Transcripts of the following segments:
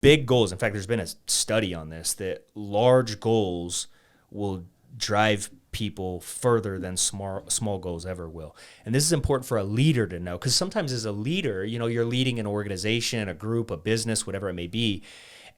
big goals. In fact, there's been a study on this that large goals will drive people further than small goals ever will. And this is important for a leader to know, because sometimes as a leader, you're leading an organization, a group, a business, whatever it may be,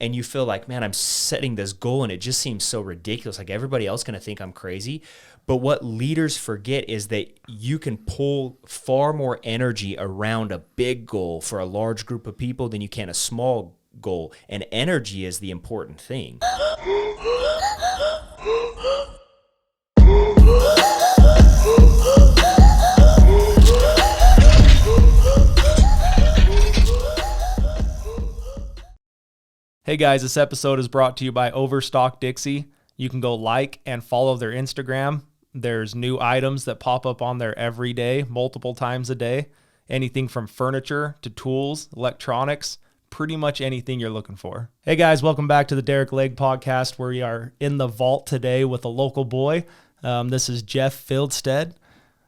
and you feel like, man, I'm setting this goal and it just seems so ridiculous. Like everybody else going to think I'm crazy. But what leaders forget is that you can pull far more energy around a big goal for a large group of people than you can a small goal. And energy is the important thing. Hey guys, this episode is brought to you by Overstock Dixie. You can go like and follow their Instagram. There's new items that pop up on there every day, multiple times a day. Anything from furniture to tools, electronics, pretty much anything you're looking for. Hey guys, welcome back to the Derick Leg Podcast, where we are in the vault today with a local boy. This is Jeff Fieldstad.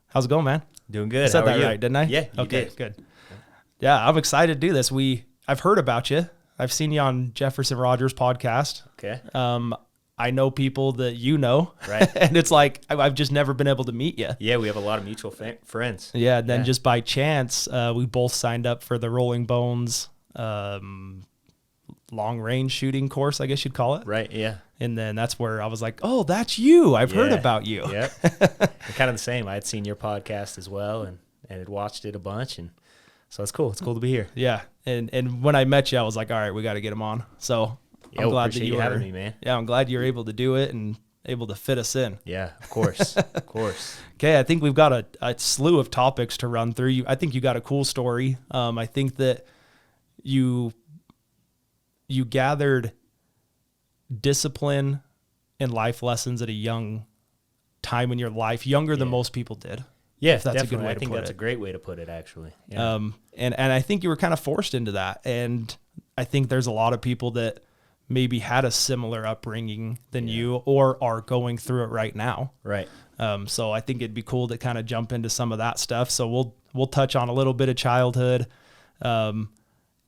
How's it going, man? Doing good. I said How are that you? right, didn't I? Yeah, you okay, did. Good. Yeah, I'm excited to do this. I've heard about you. I've seen you on Jefferson Rogers' podcast. Okay. I know people that you know, Right. And it's like I've just never been able to meet you. Yeah, we have a lot of mutual friends. Yeah, and then just by chance, we both signed up for the Rolling Bones long range shooting course, I guess you'd call it. Right, yeah. And then that's where I was like, oh, that's you. I've heard about you. Yep. Kind of the same. I had seen your podcast as well and had watched it a bunch, and so it's cool. It's cool to be here. Yeah, and when I met you, I was like, all right, we got to get him on. So I'm glad that you were having me, man. Yeah, I'm glad you're able to do it and able to fit us in. Yeah, of course, of course. Okay, I think we've got a slew of topics to run through. I think you got a cool story. I think that you gathered discipline and life lessons at a young time in your life, younger than most people did. Yeah, if that's definitely. a good way I to think put that's it. a great way to put it, actually. Yeah. And I think you were kind of forced into that. And I think there's a lot of people that maybe had a similar upbringing than you or are going through it right now. Right. So I think it'd be cool to kind of jump into some of that stuff. So we'll touch on a little bit of childhood,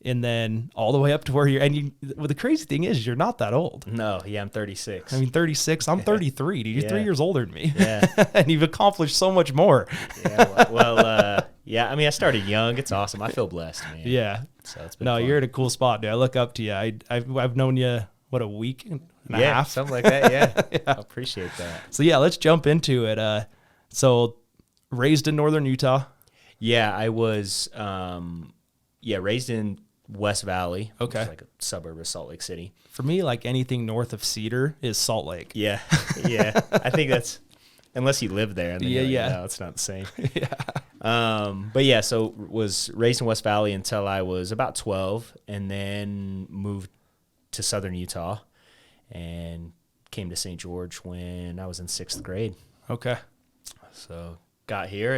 and then all the way up to where well, the crazy thing is you're not that old. No, yeah, I'm 36. I mean, 36, I'm 33, dude. You're 3 years older than me. Yeah. And you've accomplished so much more. Yeah, yeah, I mean, I started young. It's awesome. I feel blessed, man. Yeah. So it's been No, fun. you're in a cool spot, dude. I look up to you. I've known you, a week and a half? Something like that, yeah. I appreciate that. So yeah, let's jump into it. So raised in Northern Utah. Yeah, I was raised in West Valley. Okay. Which is like a suburb of Salt Lake City. For me, like anything north of Cedar is Salt Lake. Yeah, yeah. I think that's, unless you live there. And then Yeah. No, it's not the same. Yeah. But yeah, so was raised in West Valley until I was about 12, and then moved to Southern Utah and came to St. George when I was in 6th grade. Okay. So got here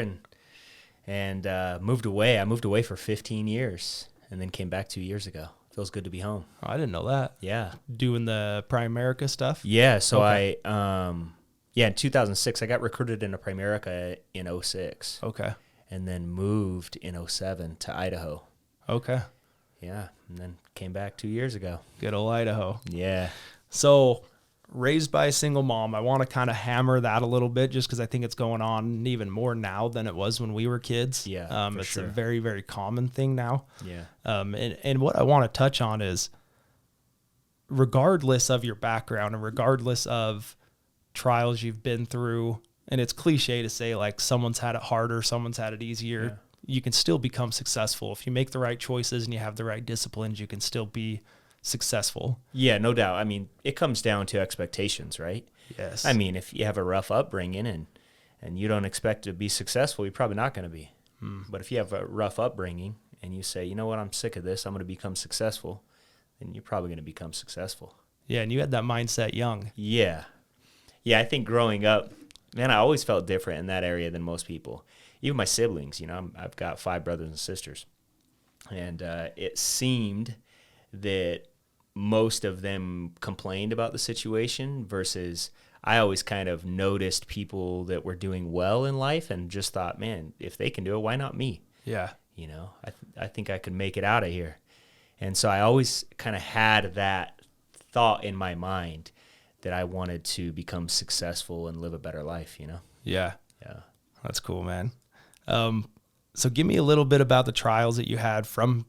and moved away. I moved away for 15 years and then came back 2 years ago. Feels good to be home. Oh, I didn't know that. Yeah. Doing the Primerica stuff? Yeah, so Okay. in 2006, I got recruited into Primerica in 06. Okay. And then moved in 07 to Idaho. Okay. Yeah, and then came back 2 years ago. Good old Idaho. Yeah. So raised by a single mom, I want to kind of hammer that a little bit just because I think it's going on even more now than it was when we were kids. Yeah, for it's sure. a very, very common thing now. Yeah. And what I want to touch on is regardless of your background and regardless of trials you've been through, and it's cliche to say like someone's had it harder, someone's had it easier, you can still become successful. If you make the right choices and you have the right disciplines, you can still be successful. Yeah, no doubt. I mean, it comes down to expectations, right? Yes. I mean, if you have a rough upbringing and you don't expect to be successful, you're probably not going to be. But if you have a rough upbringing and you say, you know what, I'm sick of this, I'm going to become successful, then you're probably going to become successful. Yeah, and you had that mindset young. Yeah. Yeah, I think growing up, man, I always felt different in that area than most people. Even my siblings, I've got 5 brothers and sisters. And it seemed that most of them complained about the situation versus I always kind of noticed people that were doing well in life and just thought, man, if they can do it, why not me? Yeah. I think I could make it out of here. And so I always kind of had that thought in my mind that I wanted to become successful and live a better life, you know? Yeah. Yeah. That's cool, man. So give me a little bit about the trials that you had from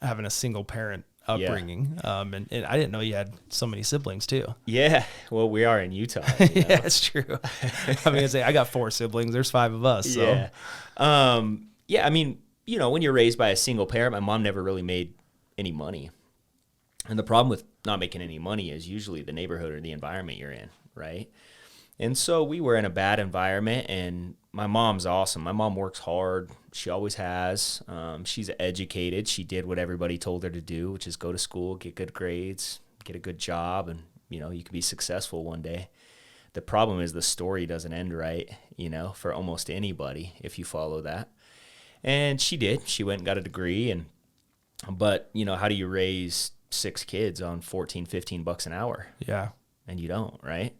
having a single parent upbringing. And I didn't know you had so many siblings too. Yeah. Well, we are in Utah. You know? Yeah, it's true. I mean, I got 4 siblings. There's 5 of us. So. Yeah. I mean, you know, when you're raised by a single parent, my mom never really made any money. And the problem with not making any money is usually the neighborhood or the environment you're in, right? And so we were in a bad environment, and my mom's awesome. My mom works hard. She always has. She's educated. She did what everybody told her to do, which is go to school, get good grades, get a good job, and, you know, you can be successful one day. The problem is the story doesn't end right, you know, for almost anybody if you follow that. And she did. She went and got a degree, but, you know, how do you raise 6 kids on $14-15 an hour? Yeah. And you don't, right?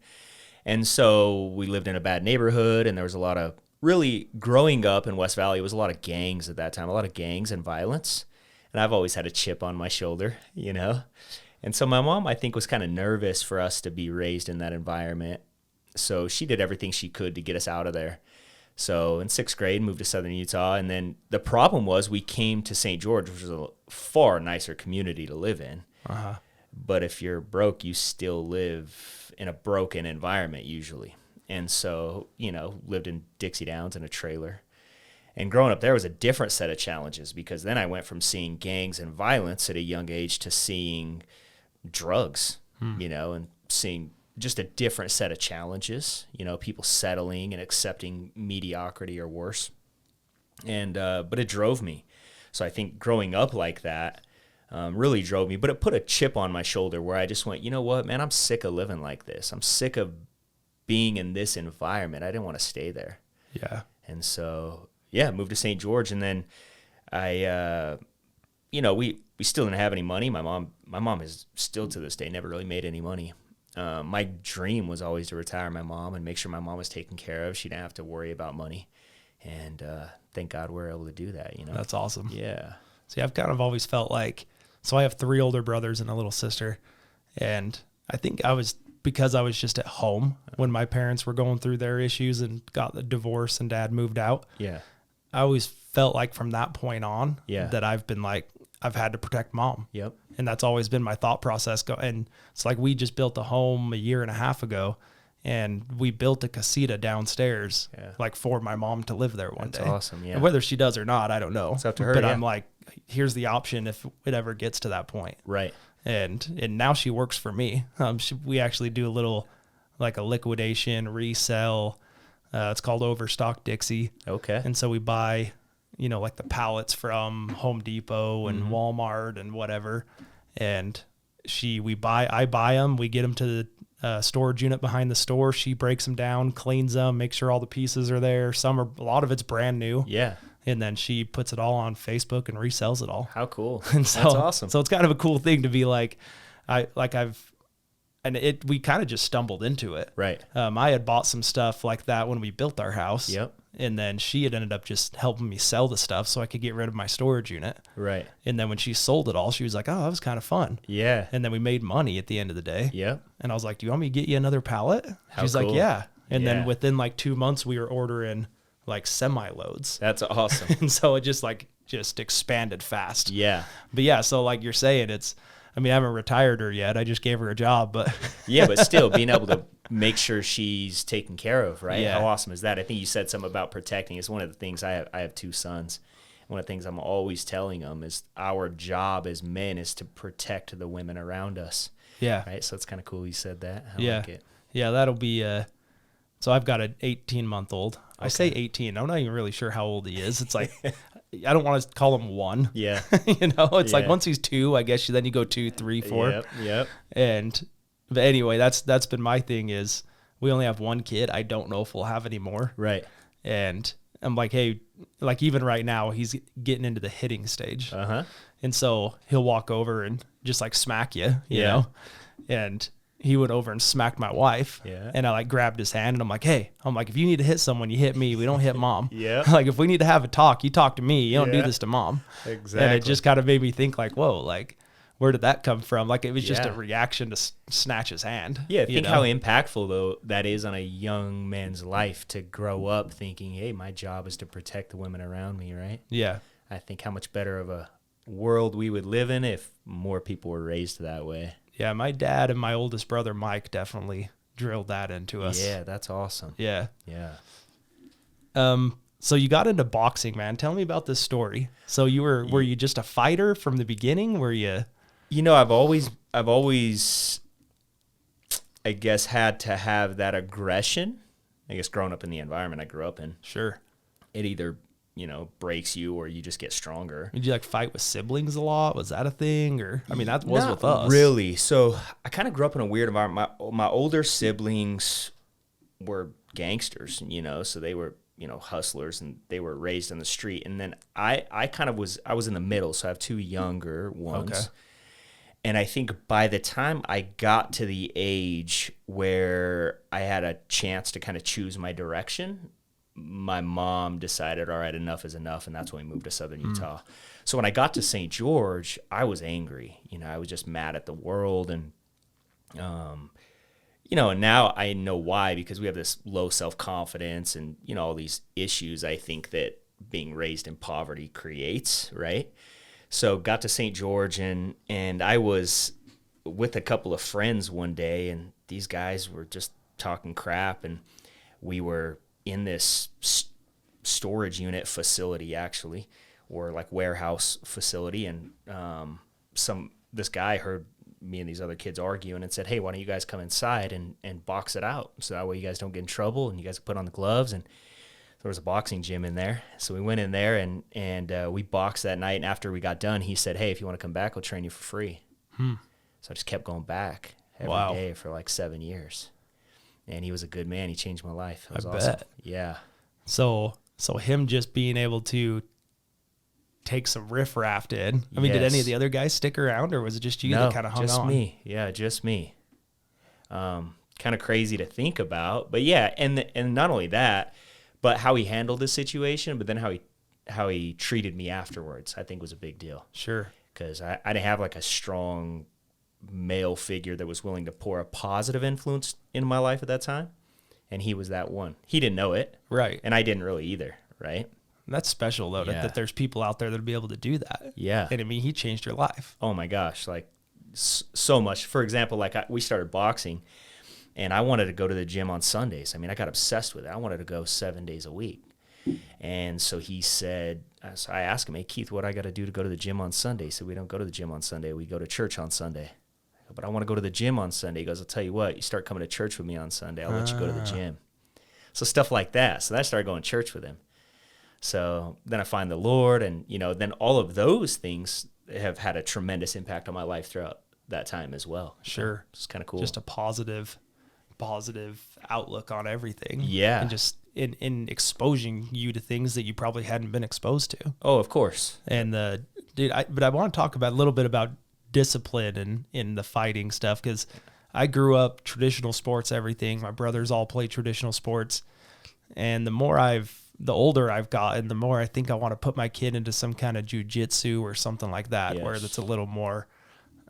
And so we lived in a bad neighborhood, and there was a lot of, really growing up in West Valley, it was a lot of gangs at that time, a lot of gangs and violence. And I've always had a chip on my shoulder, you know? And so my mom, I think, was kind of nervous for us to be raised in that environment. So she did everything she could to get us out of there. So in 6th grade, moved to Southern Utah. And then the problem was we came to St. George, which was a far nicer community to live in. Uh-huh. But if you're broke, you still live in a broken environment usually. And so, you know, lived in Dixie Downs in a trailer. And growing up there was a different set of challenges, because then I went from seeing gangs and violence at a young age to seeing drugs, you know, and seeing just a different set of challenges, you know, people settling and accepting mediocrity or worse. And, but it drove me. So I think growing up like that, really drove me, but it put a chip on my shoulder where I just went, you know what, man, I'm sick of living like this. I'm sick of being in this environment. I didn't want to stay there. Yeah. And so, yeah, moved to St. George. And then I, you know, we still didn't have any money. My mom is still to this day never really made any money. My dream was always to retire my mom and make sure my mom was taken care of. She didn't have to worry about money. And thank God we're able to do that, you know. That's awesome. Yeah. See, I've kind of always felt like, so I have 3 older brothers and a little sister. And I think because I was just at home when my parents were going through their issues and got the divorce and dad moved out. Yeah. I always felt like from that point on that I've been like, I've had to protect mom. Yep. And that's always been my thought process. And it's like, we just built a home a year and a half ago, and we built a casita downstairs, like for my mom to live there one day. That's awesome. Yeah. And whether she does or not, I don't know. It's up to her. But I'm like, here's the option if it ever gets to that point. Right. And now she works for me. We actually do a little, like a liquidation, resell. It's called Overstock Dixie. Okay. And so we buy, you know, like the pallets from Home Depot and Walmart and whatever. And I buy them. We get them to the storage unit behind the store. She breaks them down, cleans them, makes sure all the pieces are there. A lot of it's brand new. Yeah. And then she puts it all on Facebook and resells it all. How cool. And so, that's awesome. So it's kind of a cool thing to be like, we kind of just stumbled into it. Right. I had bought some stuff like that when we built our house. Yep. And then she had ended up just helping me sell the stuff so I could get rid of my storage unit. Right. And then when she sold it all, she was like, oh, that was kind of fun. Yeah. And then we made money at the end of the day. Yep. And I was like, do you want me to get you another pallet? She's cool. like, yeah. And Yeah. then within like 2 months, we were ordering like semi-loads. That's awesome. And so it just expanded fast. Yeah. But yeah, so like you're saying, I haven't retired her yet. I just gave her a job, but Yeah, but still being able to make sure she's taken care of, right? Yeah. How awesome is that? I think you said something about protecting. It's one of the things I have 2 sons. One of the things I'm always telling them is our job as men is to protect the women around us. yeah. Right? So it's kind of cool you said that. I Yeah. like it. Yeah, that'll be so I've got an 18-month-old. I say 18. I'm not even really sure how old he is. It's like I don't want to call him 1. Yeah. You know, it's like Yeah. once he's 2, I guess then you go 2, 3, 4. Yep. But anyway, that's been my thing is we only have 1 kid. I don't know if we'll have any more. Right. And I'm like, hey, like even right now he's getting into the hitting stage. Uh-huh. And so he'll walk over and just like smack you Yeah. know? And he went over and smacked my wife. Yeah. And I like grabbed his hand and I'm like, hey, if you need to hit someone, you hit me. We don't hit mom. Yeah. Like if we need to have a talk, you talk to me. You don't do Yeah. this to mom. Exactly. And it just kind of made me think like, whoa, like where did that come from? Like, it was just a Yeah. reaction to snatch his hand. Yeah, you think know? how impactful though that is on a young man's life to grow up thinking, "Hey, my job is to protect the women around me," right? Yeah. I think how much better of a world we would live in if more people were raised that way. Yeah, my dad and my oldest brother Mike definitely drilled that into us. Yeah, that's awesome. Yeah. Yeah. So you got into boxing, man. Tell me about this story. So were you just a fighter from the beginning? Were you? You know, I've always, I guess, had to have that aggression. I guess growing up in the environment I grew up in, Sure. it either, breaks you or you just get stronger. Did you like fight with siblings a lot? Was that a thing? Or, I mean, that was Not with us. really. So I kind of grew up in a weird environment. My older siblings were gangsters, so they were, hustlers, and they were raised on the street. And then I was in the middle. So I have two younger ones. Okay. And I think by the time I got to the age where I had a chance to kind of choose my direction, my mom decided, all right, enough is enough. And that's when we moved to Southern Utah. So when I got to St. George, I was angry. I was just mad at the world. And, and now I know why, because we have this low self-confidence and, all these issues I think that being raised in poverty creates, right? So got to St. George and I was with a couple of friends one day, and these guys were just talking crap, and we were in this storage unit facility, actually, or like warehouse facility, and this guy heard me and these other kids arguing and said, "Hey, why don't you guys come inside and box it out, so that way you guys don't get in trouble and you guys put on the gloves." And there was a boxing gym in there. So we went in there and we boxed that night. And after we got done, he said, "Hey, if you want to come back, I'll train you for free." So I just kept going back every day for like 7 years. And he was a good man. He changed my life. It was awesome. Bet. Yeah. So him just being able to take some riffraff in. I mean, did any of the other guys stick around, or was it just you that kind of hung on? Just me. Yeah, just me. Kind of crazy to think about. But yeah, and not only that, but how he handled the situation, but then how he treated me afterwards, I think was a big deal. Sure. Because I didn't have like a strong male figure that was willing to pour a positive influence into my life at that time. And he was that one. He didn't know it. Right. And I didn't really either, right? That's special, though, Yeah. that there's people out there that would be able to do that. Yeah. And I mean, he changed your life. Oh my gosh, like so much. For example, like we started boxing, and I wanted to go to the gym on Sundays. I mean, I got obsessed with it. I wanted to go 7 days a week. And so he said, so I asked him, "Hey, Keith, what I got to do to go to the gym on Sunday?" He said, "We don't go to the gym on Sunday. We go to church on Sunday." I go, "But I want to go to the gym on Sunday." He goes, "I'll tell you what, you start coming to church with me on Sunday. I'll let you go to the gym." So stuff like that. So then I started going to church with him. So then I find the Lord, and, then all of those things have had a tremendous impact on my life throughout that time as well. Sure. So it's kind of cool. Just a positive outlook on everything. Yeah. And just in exposing you to things that you probably hadn't been exposed to. Oh, of course. And but I want to talk about a little bit about discipline and in the fighting stuff, because I grew up traditional sports, everything. My brothers all play traditional sports. And the older I've gotten, the more I think I want to put my kid into some kind of jujitsu or something like that, where it's a little more,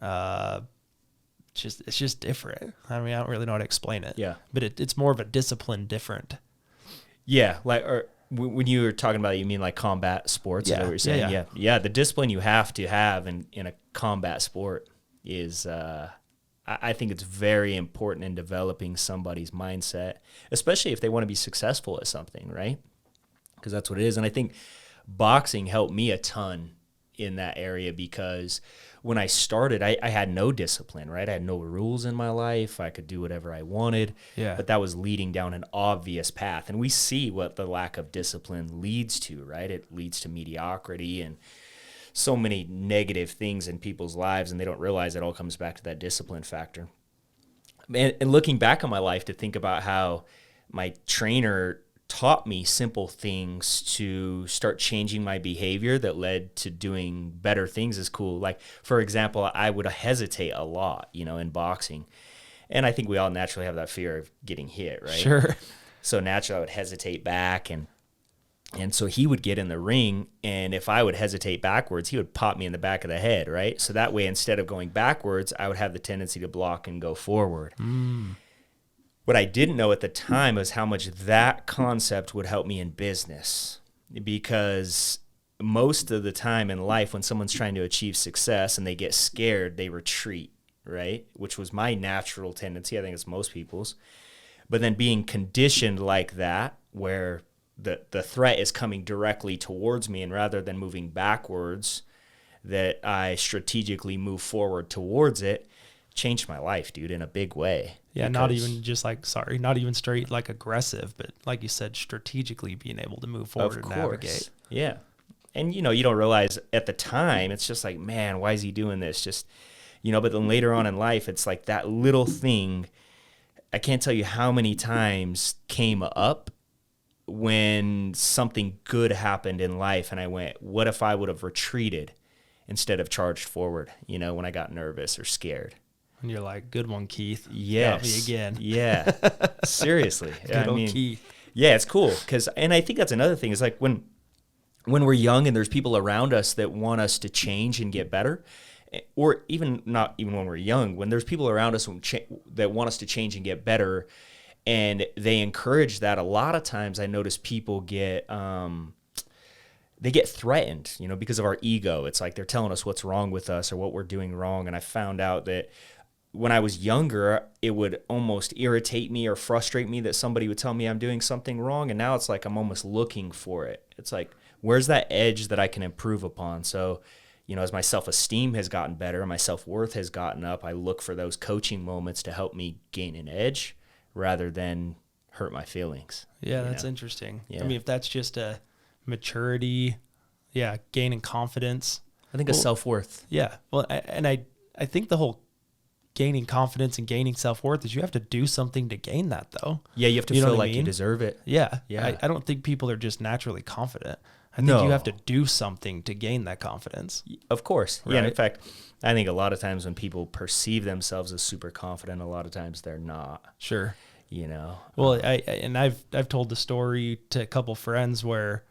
it's just different. I mean, I don't really know how to explain it. Yeah. But it's more of a discipline different. Yeah. When you were talking about it, you mean like combat sports? Yeah. Is that what you're saying? Yeah. Yeah. The discipline you have to have in a combat sport is, I think it's very important in developing somebody's mindset, especially if they want to be successful at something, right? Because that's what it is. And I think boxing helped me a ton in that area, because when I started, I had no discipline, right? I had no rules in my life. I could do whatever I wanted. Yeah. But that was leading down an obvious path. And we see what the lack of discipline leads to, right? It leads to mediocrity and so many negative things in people's lives, and they don't realize it all comes back to that discipline factor. And looking back on my life to think about how my trainer taught me simple things to start changing my behavior that led to doing better things is cool. Like, for example, I would hesitate a lot, in boxing. And I think we all naturally have that fear of getting hit, right? Sure. So naturally I would hesitate back, and And so he would get in the ring, and if I would hesitate backwards, he would pop me in the back of the head, right? So that way, instead of going backwards, I would have the tendency to block and go forward. What I didn't know at the time was how much that concept would help me in business, because most of the time in life, when someone's trying to achieve success and they get scared, they retreat, right? Which was my natural tendency. I think it's most people's. But then being conditioned like that, where the threat is coming directly towards me, and rather than moving backwards, that I strategically move forward towards it, changed my life, dude, in a big way. Yeah, not even just not even straight like aggressive, but like you said, strategically being able to move forward and navigate. Yeah. And, you don't realize at the time, it's just like, man, why is he doing this? Just, but then later on in life, it's like that little thing, I can't tell you how many times came up when something good happened in life, and I went, what if I would have retreated instead of charged forward, when I got nervous or scared? And you're like, good one, Keith. Yes. Got me again. Yeah. Seriously. Good old Keith. Yeah, it's cool. And I think that's another thing, is like when we're young and there's people around us that want us to change and get better, or even not even when we're young, when there's people around us that want us to change and get better, and they encourage that, a lot of times I notice people get they get threatened, because of our ego. It's like they're telling us what's wrong with us or what we're doing wrong. And I found out that when I was younger, it would almost irritate me or frustrate me that somebody would tell me I'm doing something wrong. And now it's like I'm almost looking for it. It's like, where's that edge that I can improve upon? So, as my self-esteem has gotten better, my self-worth has gotten up, I look for those coaching moments to help me gain an edge rather than hurt my feelings. Yeah, that's interesting. Yeah. I mean, if that's just a maturity, gaining confidence. I think a self-worth. Yeah. Well, I think the whole gaining confidence and gaining self-worth is you have to do something to gain that, though. Yeah, you have to feel like you deserve it. Yeah. Yeah. I don't think people are just naturally confident. I think you have to do something to gain that confidence. Of course. Right? Yeah. And in fact, I think a lot of times when people perceive themselves as super confident, a lot of times they're not. Sure. Well, I've told the story to a couple friends where,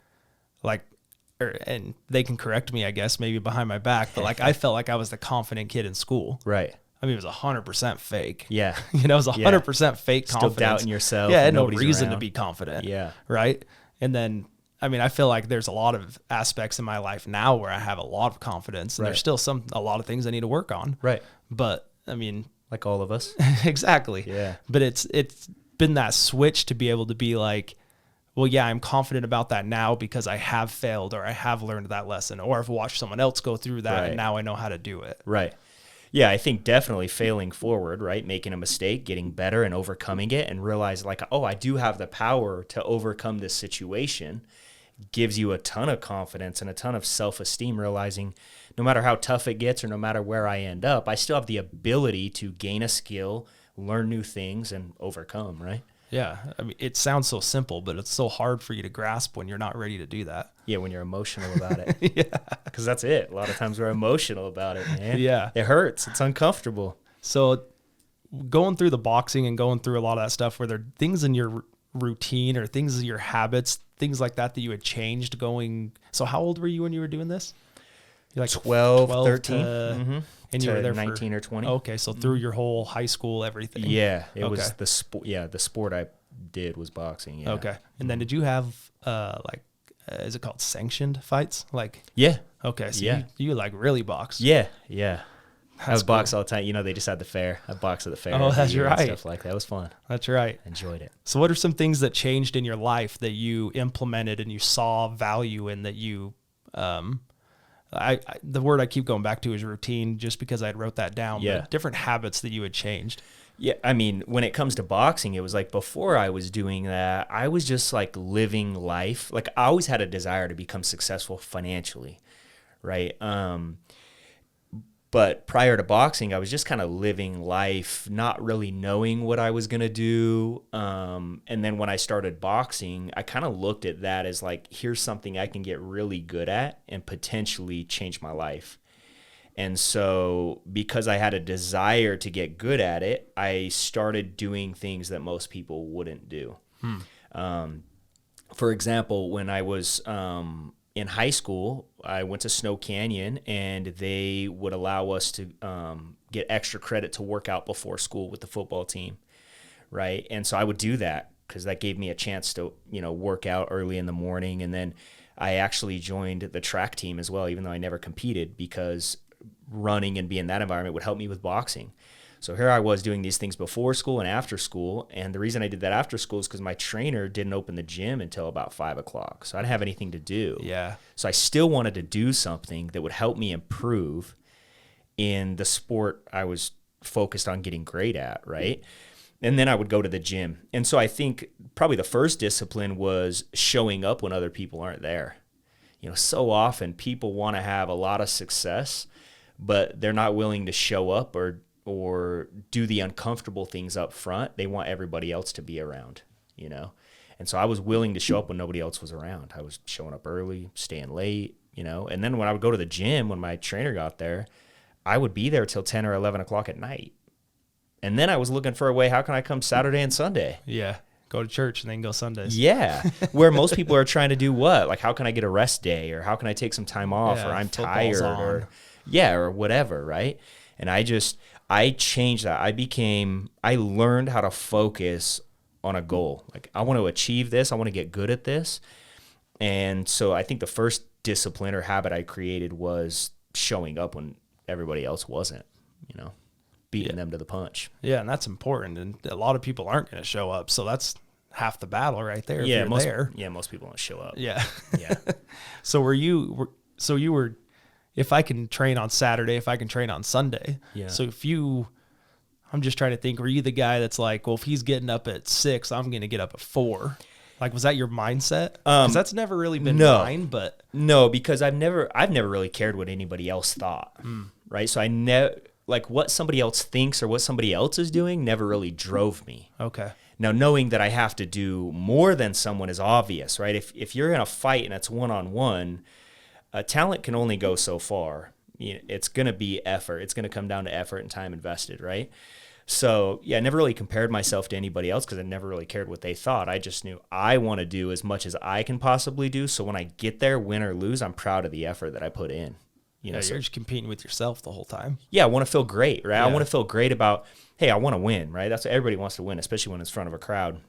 and they can correct me, I guess, maybe behind my back, but I felt like I was the confident kid in school. Right. I mean, it was 100% fake. Yeah. It was 100% fake confidence. Still doubting yourself. Yeah, I had no reason to be confident. Yeah. Right. And then, I feel like there's a lot of aspects in my life now where I have a lot of confidence, and there's still a lot of things I need to work on. Right. But like all of us. Exactly. Yeah. But it's been that switch to be able to be like, well, yeah, I'm confident about that now because I have failed, or I have learned that lesson, or I've watched someone else go through that, and now I know how to do it. Right. Yeah, I think definitely failing forward, right? Making a mistake, getting better and overcoming it, and realize I do have the power to overcome this situation, gives you a ton of confidence and a ton of self-esteem, realizing no matter how tough it gets or no matter where I end up, I still have the ability to gain a skill, learn new things, and overcome, right? Yeah. It sounds so simple, but it's so hard for you to grasp when you're not ready to do that. Yeah, when you're emotional about it. Yeah. Because that's it. A lot of times we're emotional about it, man. Yeah. It hurts. It's uncomfortable. So going through the boxing and going through a lot of that stuff, were there things in your routine or things in your habits, things like that you had changed going? So how old were you when you were doing this? You're like 12 13. And you were there 19 or 20. Okay, so through your whole high school, everything. Yeah, it was the sport. Yeah, the sport I did was boxing. Yeah. Okay, and then did you have is it called sanctioned fights? Yeah. Okay, so you really box. Yeah, yeah. I That's would box all the time. They just had the fair. I boxed at the fair. Oh, that's right. Stuff like that. It was fun. That's right. Enjoyed it. So what are some things that changed in your life that you implemented and you saw value in, that you the word I keep going back to is routine, just because I wrote that down. Yeah. But different habits that you had changed. Yeah, when it comes to boxing, it was like before I was doing that, I was just living life. I always had a desire to become successful financially, right? But prior to boxing, I was just kind of living life, not really knowing what I was going to do. And then when I started boxing, I kind of looked at that as here's something I can get really good at and potentially change my life. And so because I had a desire to get good at it, I started doing things that most people wouldn't do. for example, when I was in high school, I went to Snow Canyon, and they would allow us to get extra credit to work out before school with the football team, right? And so I would do that because that gave me a chance to, work out early in the morning. And then I actually joined the track team as well, even though I never competed, because running and being in that environment would help me with boxing. So here I was doing these things before school and after school. And the reason I did that after school is because my trainer didn't open the gym until about 5 o'clock. So I didn't have anything to do. Yeah. So I still wanted to do something that would help me improve in the sport I was focused on getting great at, right? And then I would go to the gym. And so I think probably the first discipline was showing up when other people aren't there. So often people want to have a lot of success, but they're not willing to show up or do the uncomfortable things up front. They want everybody else to be around, And so I was willing to show up when nobody else was around. I was showing up early, staying late, And then when I would go to the gym, when my trainer got there, I would be there till 10 or 11 o'clock at night. And then I was looking for a way, how can I come Saturday and Sunday? Yeah. Go to church and then go Sundays. Yeah. Where most people are trying to do what? Like, how can I get a rest day, or how can I take some time off, or I'm tired, or whatever, right? And I changed that. I learned how to focus on a goal. Like, I want to achieve this. I want to get good at this. And so I think the first discipline or habit I created was showing up when everybody else wasn't, beating them to the punch. Yeah, and that's important. And a lot of people aren't going to show up. So that's half the battle right there. Yeah, most people don't show up. Yeah. Yeah. So you were, if I can train on Saturday, if I can train on Sunday. Yeah. So I'm just trying to think, were you the guy that's like, well, if he's getting up at 6, I'm going to get up at 4? Like, was that your mindset? Because that's never really been mine, but. No, because I've never really cared what anybody else thought. Right. So I never, like, what somebody else thinks or what somebody else is doing never really drove me. Okay. Now, knowing that I have to do more than someone is obvious, right? If you're in a fight and it's one-on-one, talent can only go so far. It's going to be effort. It's going to come down to effort and time invested, right? So, yeah, I never really compared myself to anybody else because I never really cared what they thought. I just knew I want to do as much as I can possibly do. So when I get there, win or lose, I'm proud of the effort that I put in. You're just competing with yourself the whole time. Yeah, I want to feel great, right? Yeah. I want to feel great about, hey, I want to win, right? That's what everybody wants to win, especially when it's in front of a crowd.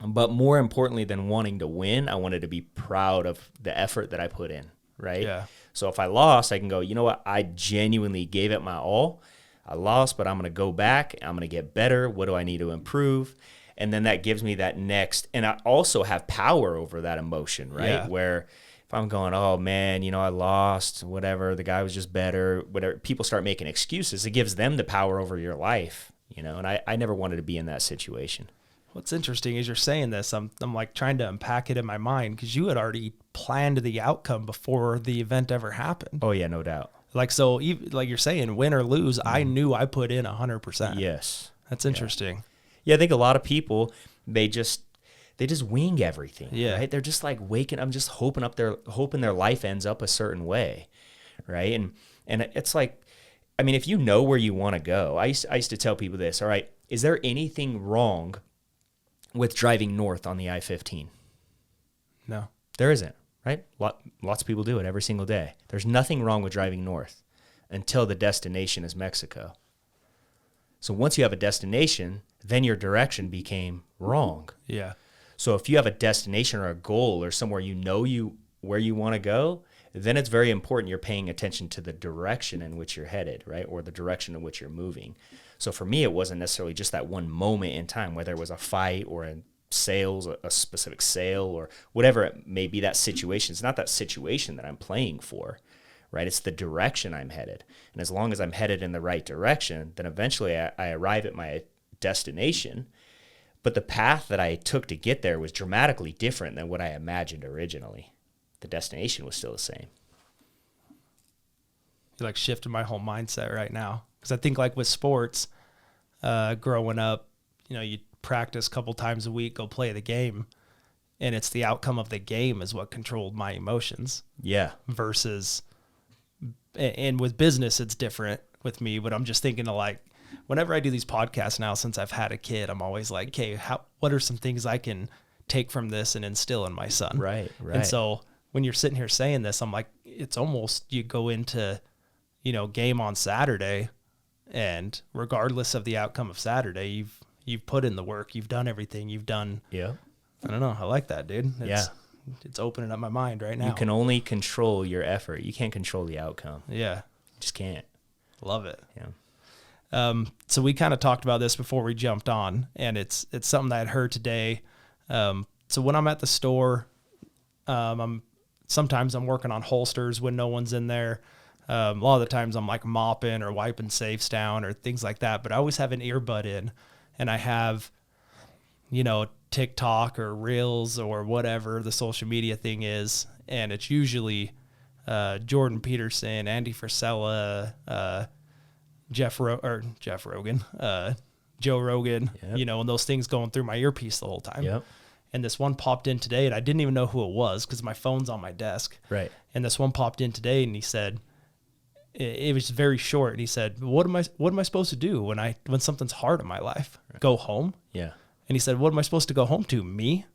But more importantly than wanting to win, I wanted to be proud of the effort that I put in, right? Yeah. So if I lost, I can go, you know what? I genuinely gave it my all. I lost, but I'm going to go back. I'm going to get better. What do I need to improve? And then that gives me that next. And I also have power over that emotion, right? Yeah. Where if I'm going, oh, man, I lost, whatever, the guy was just better, whatever, people start making excuses. It gives them the power over your life, and I never wanted to be in that situation. What's interesting is you're saying this, I'm like trying to unpack it in my mind because you had already planned the outcome before the event ever happened. Oh, yeah, no doubt. Like, so like you're saying, win or lose, I knew I put in 100%. Yes. That's interesting. Yeah, I think a lot of people, they just wing everything. Yeah. Right? They're just like I'm just hoping their life ends up a certain way. Right. And it's like, I mean, if you know where you want to go, I used to tell people this, all right, is there anything wrong with driving north on the I-15? No. There isn't, right? Lots of people do it every single day. There's nothing wrong with driving north until the destination is Mexico. So once you have a destination, then your direction became wrong. Yeah. So if you have a destination or a goal or somewhere where you want to go, then it's very important you're paying attention to the direction in which you're headed, right? Or the direction in which you're moving. So for me, it wasn't necessarily just that one moment in time, whether it was a fight or a specific sale or whatever it may be, that situation. It's not that situation that I'm playing for, right? It's the direction I'm headed. And as long as I'm headed in the right direction, then eventually I arrive at my destination. But the path that I took to get there was dramatically different than what I imagined originally. The destination was still the same. You like shifted my whole mindset right now. Because I think like with sports, growing up, you practice a couple times a week, go play the game. And it's the outcome of the game is what controlled my emotions. Yeah. Versus, and with business, it's different with me. But I'm just thinking of like, whenever I do these podcasts now, since I've had a kid, I'm always like, okay, what are some things I can take from this and instill in my son. Right. And so when you're sitting here saying this, I'm like, it's almost, you go into, game on Saturday, and regardless of the outcome of Saturday, you've put in the work, you've done everything, you've done. Yeah. I don't know. I like that, dude. It's opening up my mind right now. You can only control your effort. You can't control the outcome. Yeah. You just can't. Love it. Yeah. So we kind of talked about this before we jumped on, and it's something that I'd heard today. So when I'm at the store, sometimes I'm working on holsters when no one's in there. A lot of the times I'm like mopping or wiping safes down or things like that, but I always have an earbud in, and I have, TikTok or Reels or whatever the social media thing is. And it's usually, Jordan Peterson, Andy Frisella, Jeff Rogan, Joe Rogan, Yep. And those things going through my earpiece the whole time. Yep. And this one popped in today, and I didn't even know who it was because my phone's on my desk. Right. And this one popped in today, and he said, it was very short. And he said, what am I supposed to do when something's hard in my life? Right. Go home? Yeah. And he said, what am I supposed to go home to? Me?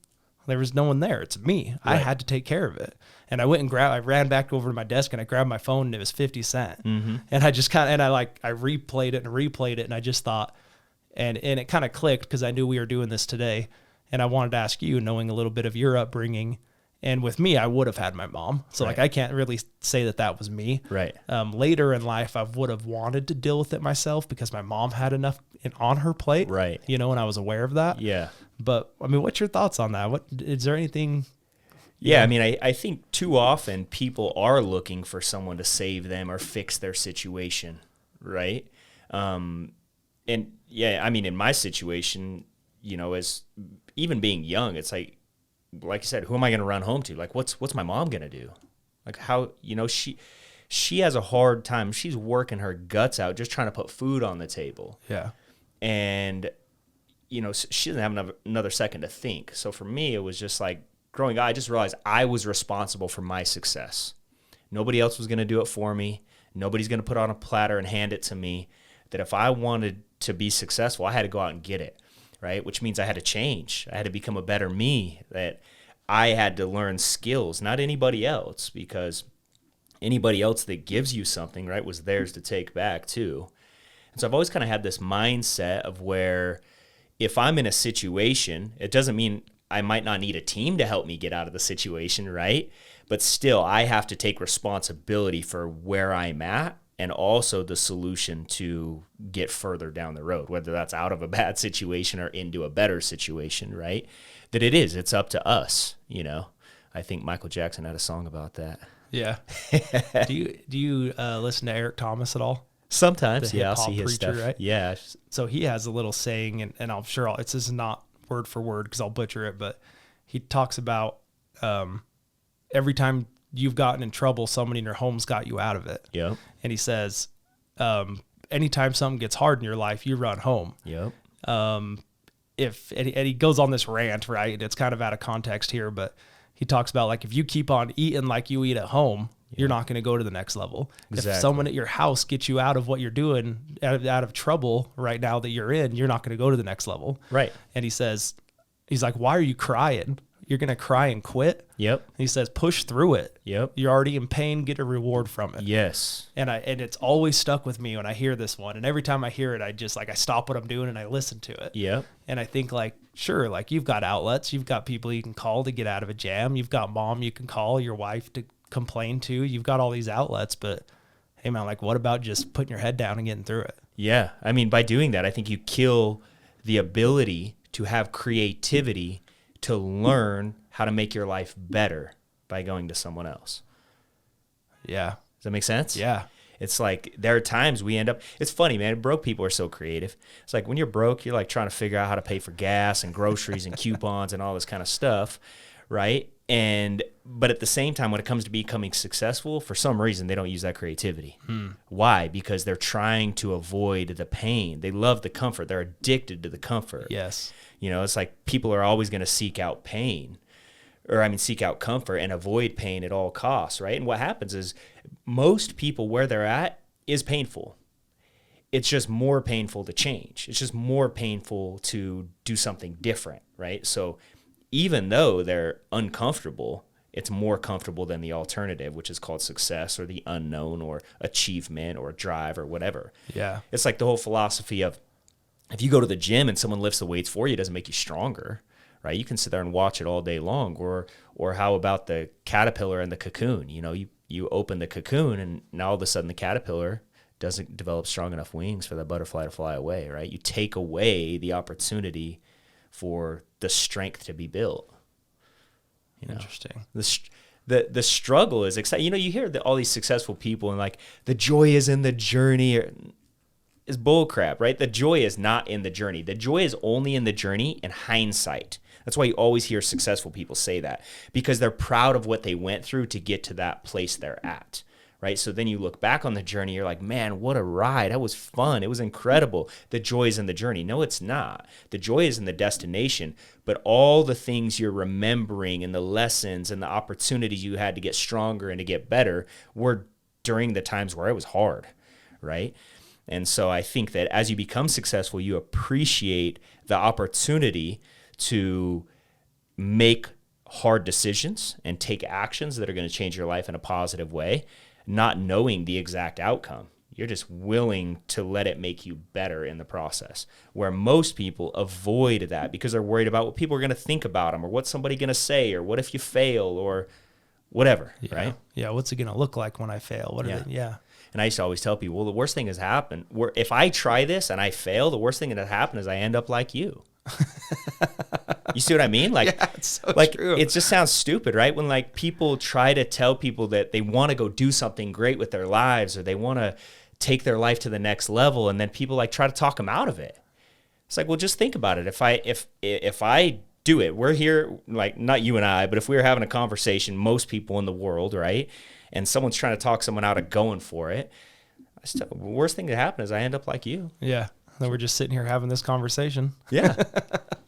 There was no one there. It's me. Right. I had to take care of it. And I ran back over to my desk and I grabbed my phone, and it was 50 Cent. Mm-hmm. And I just I replayed it, and I just thought, and it kind of clicked because I knew we were doing this today. And I wanted to ask you, knowing a little bit of your upbringing, and with me, I would have had my mom. So right. I can't really say that was me. Right. Later in life, I would have wanted to deal with it myself because my mom had enough on her plate. Right. And I was aware of that. Yeah. But I mean, what's your thoughts on that? Is there anything? Yeah. I mean, I think too often people are looking for someone to save them or fix their situation. Right. And yeah, I mean, in my situation, as even being young, it's like you said, who am I going to run home to? Like, what's my mom going to do? Like, how, she has a hard time. She's working her guts out just trying to put food on the table. Yeah. And, she doesn't have another second to think. So for me, it was just like growing up, I just realized I was responsible for my success. Nobody else was going to do it for me. Nobody's going to put on a platter and hand it to me. That if I wanted to be successful, I had to go out and get it. Right? Which means I had to change. I had to become a better me, that I had to learn skills, not anybody else, because anybody else that gives you something, right, was theirs to take back too. And so I've always kind of had this mindset of where if I'm in a situation, it doesn't mean I might not need a team to help me get out of the situation, right? But still, I have to take responsibility for where I'm at, and also the solution to get further down the road, whether that's out of a bad situation or into a better situation, right? That it's up to us, I think Michael Jackson had a song about that. Yeah. Do you listen to Eric Thomas at all? Sometimes, the yeah, I'll see his preacher, stuff. Right? Yeah. So he has a little saying, and I'm sure this is not word for word because I'll butcher it, but he talks about every time you've gotten in trouble, someone in your home's got you out of it. Yep. And he says, anytime something gets hard in your life, you run home. Yep. And he goes on this rant, right? It's kind of out of context here, but he talks about like, if you keep on eating like you eat at home, you're not going to go to the next level. Exactly. If someone at your house gets you out of what you're doing, out of trouble right now that you're in, you're not going to go to the next level. Right. And he's like, why are you crying? You're going to cry and quit? Yep. And he says, push through it. Yep. You're already in pain, get a reward from it. Yes. And it's always stuck with me when I hear this one. And every time I hear it, I just I stop what I'm doing and I listen to it. Yep. And I think sure, you've got outlets, you've got people you can call to get out of a jam. You've got mom you can call, your wife to complain to. You've got all these outlets, but hey man, what about just putting your head down and getting through it? Yeah. I mean, by doing that, I think you kill the ability to have creativity to learn how to make your life better by going to someone else. Yeah. Does that make sense? Yeah. It's like there are times we end up, it's funny, man, broke people are so creative. It's like when you're broke, you're trying to figure out how to pay for gas and groceries and coupons and all this kind of stuff, right? But at the same time, when it comes to becoming successful, for some reason, they don't use that creativity. Why? Because they're trying to avoid the pain. They love the comfort. They're addicted to the comfort. Yes. It's like people are always going to seek out pain, seek out comfort and avoid pain at all costs, right? And what happens is most people where they're at is painful. It's just more painful to change. It's just more painful to do something different, right? So even though they're uncomfortable, it's more comfortable than the alternative, which is called success or the unknown or achievement or drive or whatever. Yeah. It's like the whole philosophy of if you go to the gym and someone lifts the weights for you, it doesn't make you stronger, right? You can sit there and watch it all day long. Or how about the caterpillar and the cocoon? You know, you open the cocoon and now all of a sudden the caterpillar doesn't develop strong enough wings for the butterfly to fly away, right? You take away the opportunity for the strength to be built. You know, interesting. The struggle is exciting. You know, you hear all these successful people and like the joy is in the journey is bull crap, right? The joy is not in the journey. The joy is only in the journey in hindsight. That's why you always hear successful people say that, because they're proud of what they went through to get to that place they're at, right? So then you look back on the journey, you're like, man, what a ride. That was fun. It was incredible. The joy is in the journey. No, it's not. The joy is in the destination, but all the things you're remembering and the lessons and the opportunities you had to get stronger and to get better were during the times where it was hard, right? And so I think that as you become successful, you appreciate the opportunity to make hard decisions and take actions that are going to change your life in a positive way, not knowing the exact outcome. You're just willing to let it make you better in the process, where most people avoid that because they're worried about what people are going to think about them or what's somebody going to say or what if you fail or whatever, right? Yeah, what's it going to look like when I fail? Yeah. And I used to always tell people, well, the worst thing has happened. If I try this and I fail, the worst thing that happened is I end up like you. You see what I mean? Like, yeah, it's so like true. It just sounds stupid, right? When like people try to tell people that they want to go do something great with their lives or they want to take their life to the next level, and then people like try to talk them out of it. It's like, well, just think about it. If I do it, we're here, like not you and I, but if we were having a conversation, most people in the world, right? And someone's trying to talk someone out of going for it. The worst thing that happen is I end up like you. Yeah. Then we're just sitting here having this conversation. Yeah.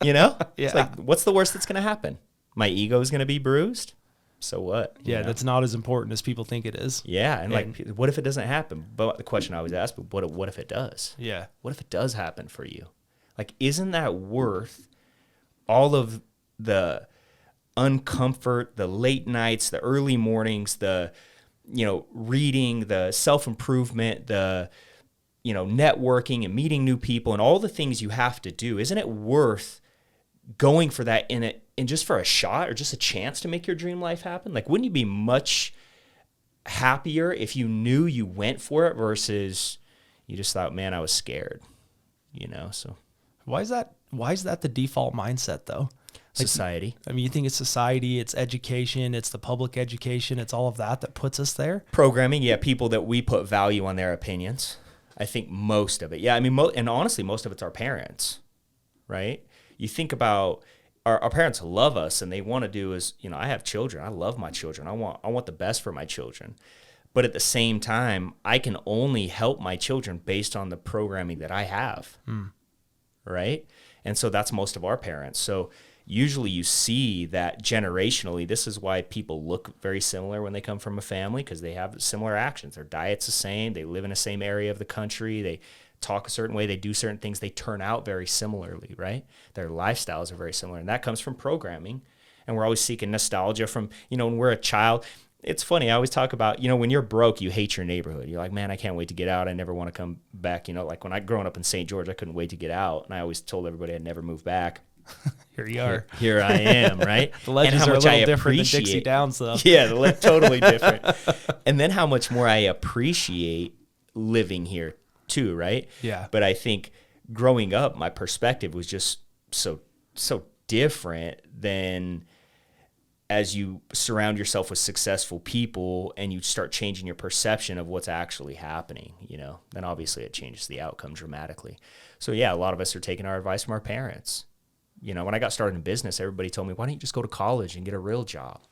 You know? Yeah. It's like, what's the worst that's going to happen? My ego is going to be bruised. So what? Yeah, that's not as important as people think it is. Yeah. And like, what if it doesn't happen? But the question I always ask, but what if it does? Yeah. What if it does happen for you? Like, isn't that worth all of the uncomfort, the late nights, the early mornings, the, reading, the self-improvement, the, networking and meeting new people and all the things you have to do? Isn't it worth going for that in just for a shot or just a chance to make your dream life happen? Like, wouldn't you be much happier if you knew you went for it versus you just thought, man, I was scared, so. Why is that the default mindset though? Society. I mean, you think it's society, it's education, it's the public education, it's all of that puts us there? Programming, yeah, people that we put value on their opinions. I think most of it. Yeah, I mean, and honestly, most of it's our parents, right? You think about our parents love us and they want to do is, I have children. I love my children. I want the best for my children. But at the same time, I can only help my children based on the programming that I have, right? And so that's most of our parents. So usually you see that generationally, this is why people look very similar when they come from a family, because they have similar actions. Their diet's the same. They live in the same area of the country. They talk a certain way. They do certain things. They turn out very similarly, right? Their lifestyles are very similar. And that comes from programming. And we're always seeking nostalgia from, when we're a child. It's funny. I always talk about, when you're broke, you hate your neighborhood. You're like, man, I can't wait to get out. I never want to come back. Like when growing up in St. George, I couldn't wait to get out. And I always told everybody I'd never move back. Here you are. Here I am, right? The legends are a little different than Dixie Downs, though. Yeah, totally different. And then how much more I appreciate living here, too, right? Yeah. But I think growing up, my perspective was just so different than as you surround yourself with successful people and you start changing your perception of what's actually happening, then obviously it changes the outcome dramatically. So, yeah, a lot of us are taking our advice from our parents. When I got started in business, everybody told me, why don't you just go to college and get a real job?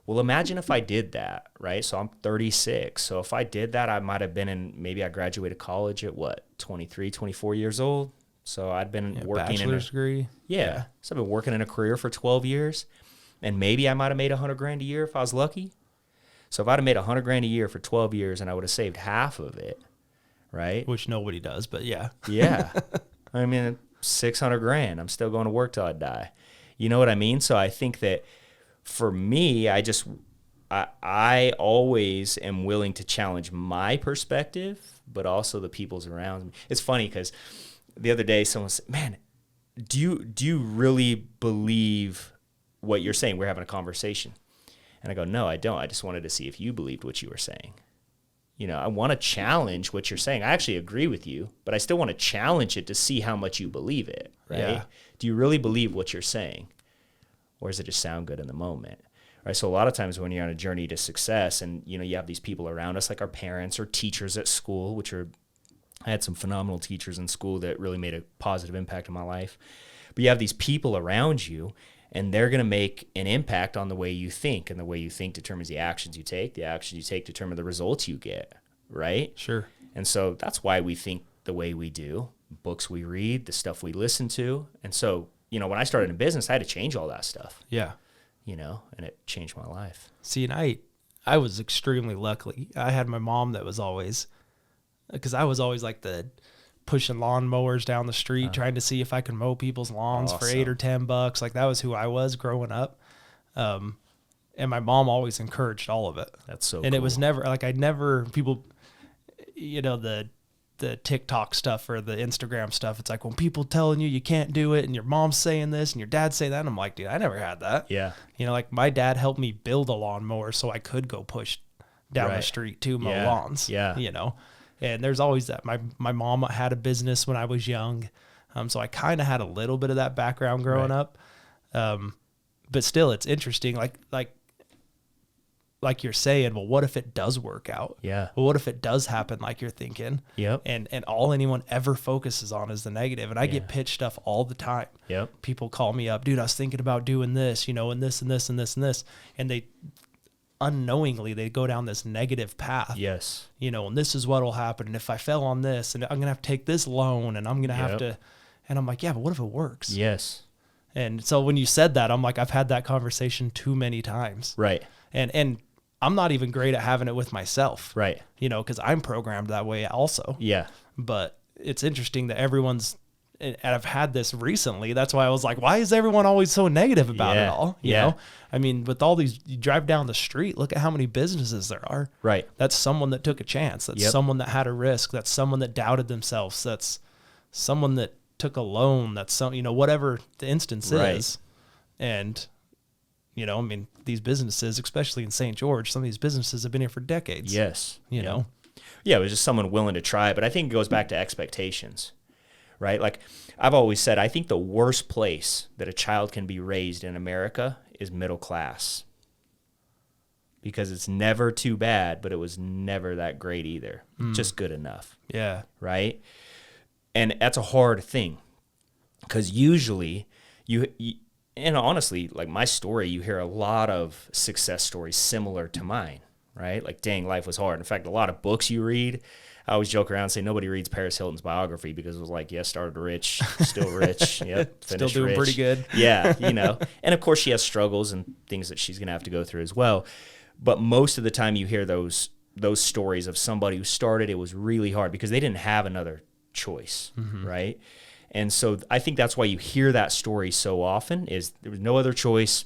Well, imagine if I did that, right? So I'm 36. So if I did that, I might have been maybe I graduated college at 23, 24 years old. So I'd been working bachelor's degree. Yeah. So I've been working in a career for 12 years and maybe I might have made $100,000 a year if I was lucky. So if I'd have made $100,000 a year for 12 years and I would have saved half of it, right? Which nobody does, but yeah. Yeah. I mean, $600,000. I'm still going to work till I die. You know what I mean? So I think that for me, I always am willing to challenge my perspective, but also the people's around me. It's funny because the other day someone said, man, do you really believe what you're saying? We're having a conversation. And I go, no, I don't. I just wanted to see if you believed what you were saying. You know, I want to challenge what you're saying. I actually agree with you, but I still want to challenge it to see how much you believe it, right? Yeah. Do you really believe what you're saying? Or does it just sound good in the moment? Right? So a lot of times when you're on a journey to success and, you know, you have these people around us like our parents or teachers at school, I had some phenomenal teachers in school that really made a positive impact on my life. But you have these people around you, and they're going to make an impact on the way you think, and the way you think determines the actions you take. The actions you take determine the results you get, right? Sure. And so that's why we think the way we do, books we read, the stuff we listen to. And so, you know, when I started in business, I had to change all that stuff. Yeah. You know, and it changed my life. See, and I was extremely lucky. I had my mom that was always, because I was always like the pushing lawn mowers down the street, trying to see if I could mow people's lawns for $8 or $10. Like that was who I was growing up. And my mom always encouraged all of it. That's so and cool. It was never like, people, you know, the TikTok stuff or the Instagram stuff. It's like when people telling you can't do it and your mom's saying this and your dad's saying that. And I'm like, dude, I never had that. Yeah. You know, like my dad helped me build a lawnmower so I could go push down the street to mow lawns. Yeah. You know, and there's always that. My mom had a business when I was young. So I kind of had a little bit of that background growing up. But still, it's interesting. Like you're saying, well, what if it does work out? Yeah. Well, what if it does happen like you're thinking? Yep. And all anyone ever focuses on is the negative. And I get pitched stuff all the time. Yep. People call me up, dude, I was thinking about doing this, you know, and this and this and this and this. And they unknowingly, they go down this negative path. Yes. You know, and this is what will happen. And if I fell on this, and I'm going to have to take this loan, and I'm going to have to, and I'm like, yeah, but what if it works? Yes. And so when you said that, I'm like, I've had that conversation too many times. Right. And I'm not even great at having it with myself. Right. You know, because I'm programmed that way also. Yeah. But it's interesting that everyone's, and I've had this recently. That's why I was like, why is everyone always so negative about it all? You know? I mean, with all these, you drive down the street, look at how many businesses there are. Right. That's someone that took a chance. That's someone that had a risk. That's someone that doubted themselves. That's someone that took a loan. That's some, you know, whatever the instance is. And, you know, I mean, these businesses, especially in St. George, some of these businesses have been here for decades. Yes. You know? Yeah, it was just someone willing to try. But I think it goes back to expectations, right? Like I've always said, I think the worst place that a child can be raised in America is middle class. Because it's never too bad, but it was never that great either. Just good enough. Yeah. Right? And that's a hard thing. Because usually you and honestly, like my story, you hear a lot of success stories similar to mine, right? Like, dang, life was hard. In fact, a lot of books you read, I always joke around and say nobody reads Paris Hilton's biography because it was like, started rich, still rich, still doing rich. Pretty good. Yeah, you know. And of course she has struggles and things that she's going to have to go through as well. But most of the time you hear those stories of somebody who started, it was really hard because they didn't have another choice, right? And so I think that's why you hear that story so often is there was no other choice,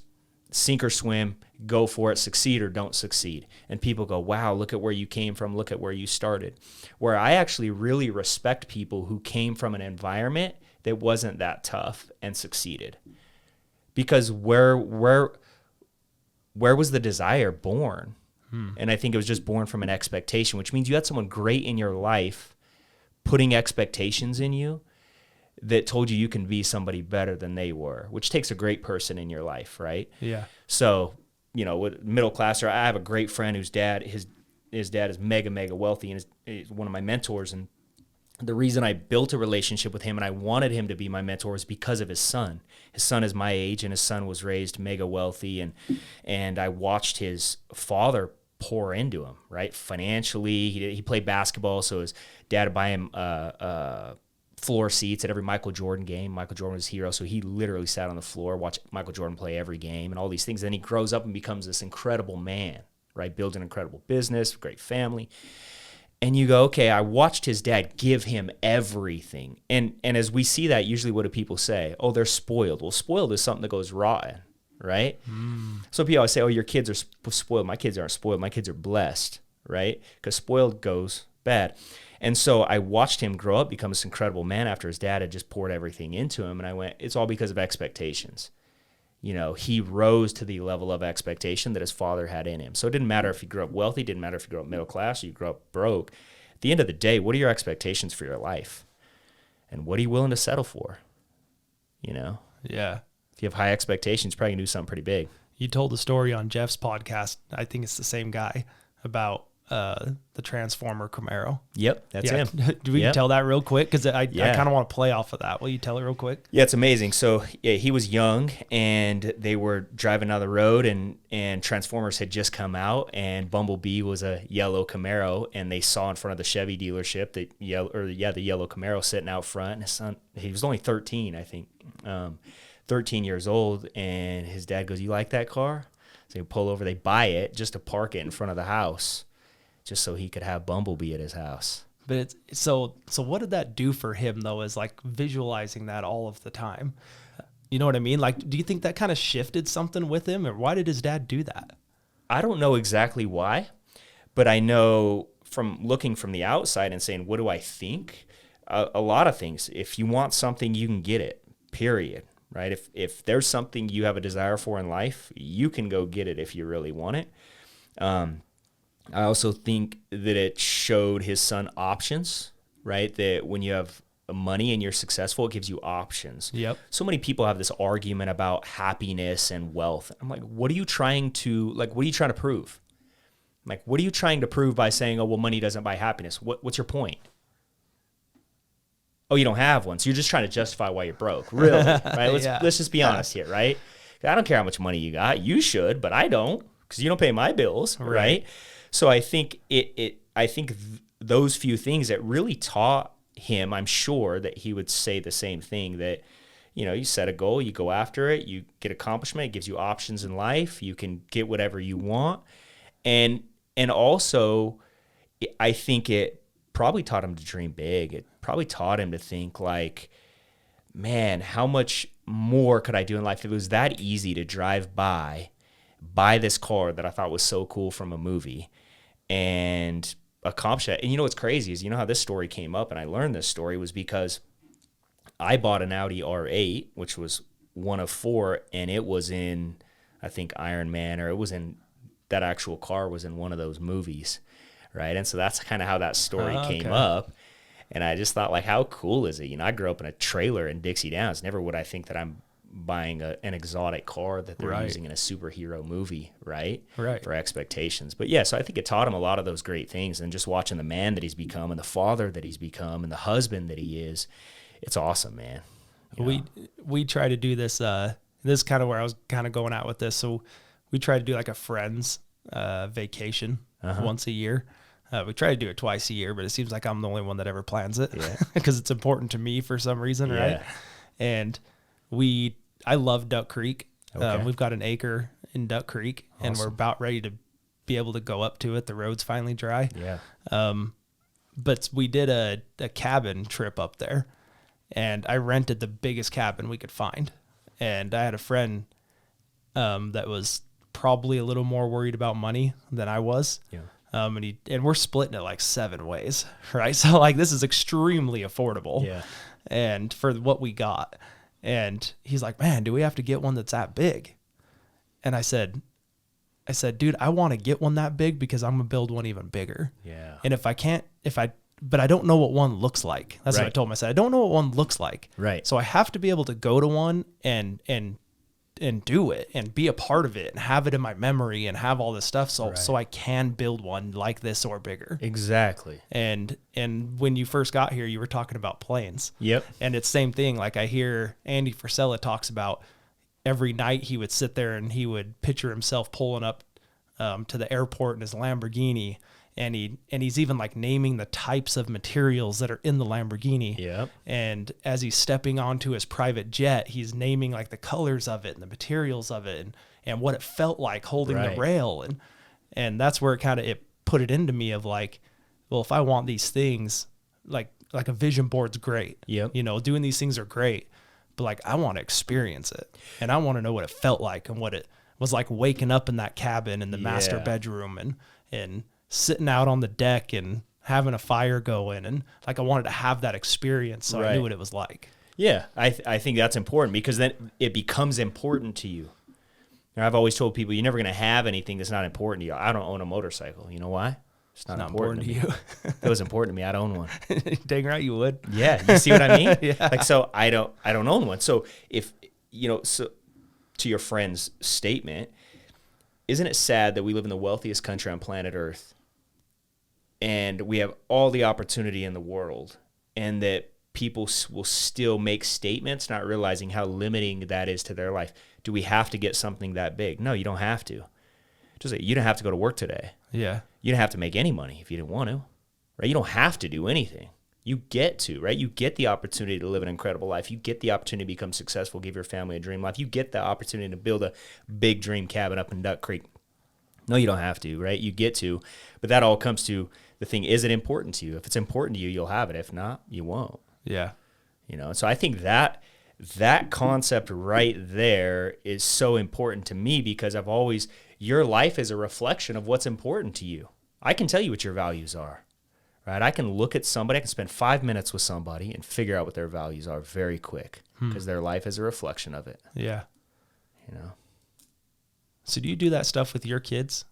sink or swim, go for it, succeed or don't succeed. And people go, wow, look at where you came from, look at where you started. Where I actually really respect people who came from an environment that wasn't that tough and succeeded. Because where was the desire born? And I think it was just born from an expectation, which means you had someone great in your life putting expectations in you that told you can be somebody better than they were, which takes a great person in your life, right? Yeah. So, you know, with middle class, I have a great friend whose dad, his dad is mega, mega wealthy and is one of my mentors. And the reason I built a relationship with him and I wanted him to be my mentor was because of his son. His son is my age and his son was raised mega wealthy. And I watched his father pour into him, right? Financially, he played basketball, so his dad would buy him floor seats at every Michael Jordan game. Michael Jordan was his hero, so he literally sat on the floor, watched Michael Jordan play every game and all these things. Then he grows up and becomes this incredible man, right? Builds an incredible business, great family. And you go, okay, I watched his dad give him everything. And as we see that, usually what do people say? Oh, they're spoiled. Well, spoiled is something that goes rotten, right? So people always say, oh, your kids are spoiled. My kids aren't spoiled. My kids are blessed, right? Because spoiled goes bad. And so I watched him grow up, become this incredible man after his dad had just poured everything into him. And I went, it's all because of expectations. You know, he rose to the level of expectation that his father had in him. So it didn't matter if he grew up wealthy, didn't matter if he grew up middle class, or you grew up broke. At the end of the day, what are your expectations for your life? And what are you willing to settle for? You know? Yeah. If you have high expectations, you're probably going to do something pretty big. You told a story on Jeff's podcast. I think it's the same guy about the Transformer Camaro. Yep, that's him. Do we tell that real quick? Because I kind of want to play off of that. Will you tell it real quick? Yeah, it's amazing. So yeah, he was young, and they were driving down the road, and Transformers had just come out, and Bumblebee was a yellow Camaro, and they saw in front of the Chevy dealership the yellow Camaro sitting out front. And his son, he was only 13, I think, 13 years old, and his dad goes, "You like that car?" So they pull over, they buy it just to park it in front of the house, just so he could have Bumblebee at his house. But it's so what did that do for him though, is like visualizing that all of the time? You know what I mean? Like, do you think that kind of shifted something with him, or why did his dad do that? I don't know exactly why, but I know from looking from the outside and saying, what do I think? A lot of things. If you want something, you can get it, period, right? If there's something you have a desire for in life, you can go get it if you really want it. I also think that it showed his son options, right? That when you have money and you're successful, it gives you options. Yep. So many people have this argument about happiness and wealth. I'm like, what are you trying to prove? Like, what are you trying to prove by saying, oh, well, money doesn't buy happiness? What's your point? Oh, you don't have one. So you're just trying to justify why you're broke. Really, right? Let's just be honest here, right? I don't care how much money you got. You should, but I don't, because you don't pay my bills, right? So I think those few things that really taught him, I'm sure that he would say the same thing, that, you know, you set a goal, you go after it, you get accomplishment, it gives you options in life, you can get whatever you want. And also I think it probably taught him to dream big. It probably taught him to think like, man, how much more could I do in life? If it was that easy to drive buy this car that I thought was so cool from a movie and accomplish that. And you know what's crazy is, you know how this story came up, and I learned this story was because I bought an Audi R8, which was one of four, and it was in, I think, Iron Man, or it was in, that actual car was in one of those movies, right? And so that's kind of how that story came up. And I just thought, like, how cool is it? You know, I grew up in a trailer in Dixie Downs. Never would I think that I'm buying an exotic car that they're using in a superhero movie, right? For expectations. But yeah, so I think it taught him a lot of those great things, and just watching the man that he's become and the father that he's become and the husband that he is, it's awesome, man. We try to do this, this is kind of where I was kind of going out with this. So we try to do like a friend's vacation once a year. We try to do it twice a year, but it seems like I'm the only one that ever plans it because it's important to me for some reason, right? And I love Duck Creek. We've got an acre in Duck Creek, and we're about ready to be able to go up to it. The road's finally dry. But we did a cabin trip up there, and I rented the biggest cabin we could find. And I had a friend that was probably a little more worried about money than I was. And we're splitting it like 7 ways, right? So like, this is extremely affordable. And for what we got. And he's like, man, do we have to get one that's that big? And I said, dude, I want to get one that big because I'm gonna build one even bigger. And but I don't know what one looks like. That's what I told him. I said, I don't know what one looks like. So I have to be able to go to one and do it and be a part of it and have it in my memory and have all this stuff. So I can build one like this or bigger. Exactly. And when you first got here, you were talking about planes. And it's same thing. Like, I hear Andy Frisella talks about every night he would sit there and he would picture himself pulling up to the airport in his Lamborghini. And he's even like naming the types of materials that are in the Lamborghini. And as he's stepping onto his private jet, he's naming like the colors of it and the materials of it and what it felt like holding the rail. And that's where it put it into me of like, well, if I want these things, like a vision board's great. Yep. You know, doing these things are great, but like I want to experience it, and I want to know what it felt like and what it was like waking up in that cabin in the master bedroom and sitting out on the deck and having a fire going, and like I wanted to have that experience, so I knew what it was like. Yeah, I think that's important, because then it becomes important to you. And I've always told people, you're never going to have anything that's not important to you. I don't own a motorcycle. You know why? It's not important to you. If it was important to me, I'd own one. Dang right you would. Yeah, you see what I mean? Yeah. Like, so I don't own one. So if, so to your friend's statement, isn't it sad that we live in the wealthiest country on planet Earth, and we have all the opportunity in the world, and that people will still make statements not realizing how limiting that is to their life? Do we have to get something that big? No, you don't have to. Just like, you don't have to go to work today. Yeah. You don't have to make any money if you didn't want to, right? You don't have to do anything. You get to, right? You get the opportunity to live an incredible life. You get the opportunity to become successful, give your family a dream life. You get the opportunity to build a big dream cabin up in Duck Creek. No, you don't have to, right? You get to, but that all comes to the thing, is it important to you? If it's important to you, you'll have it. If not, you won't. Yeah. So I think that concept right there is so important to me, because your life is a reflection of what's important to you. I can tell you what your values are, right? I can look at somebody, I can spend 5 minutes with somebody and figure out what their values are very quick, because their life is a reflection of it. Yeah. So do you do that stuff with your kids?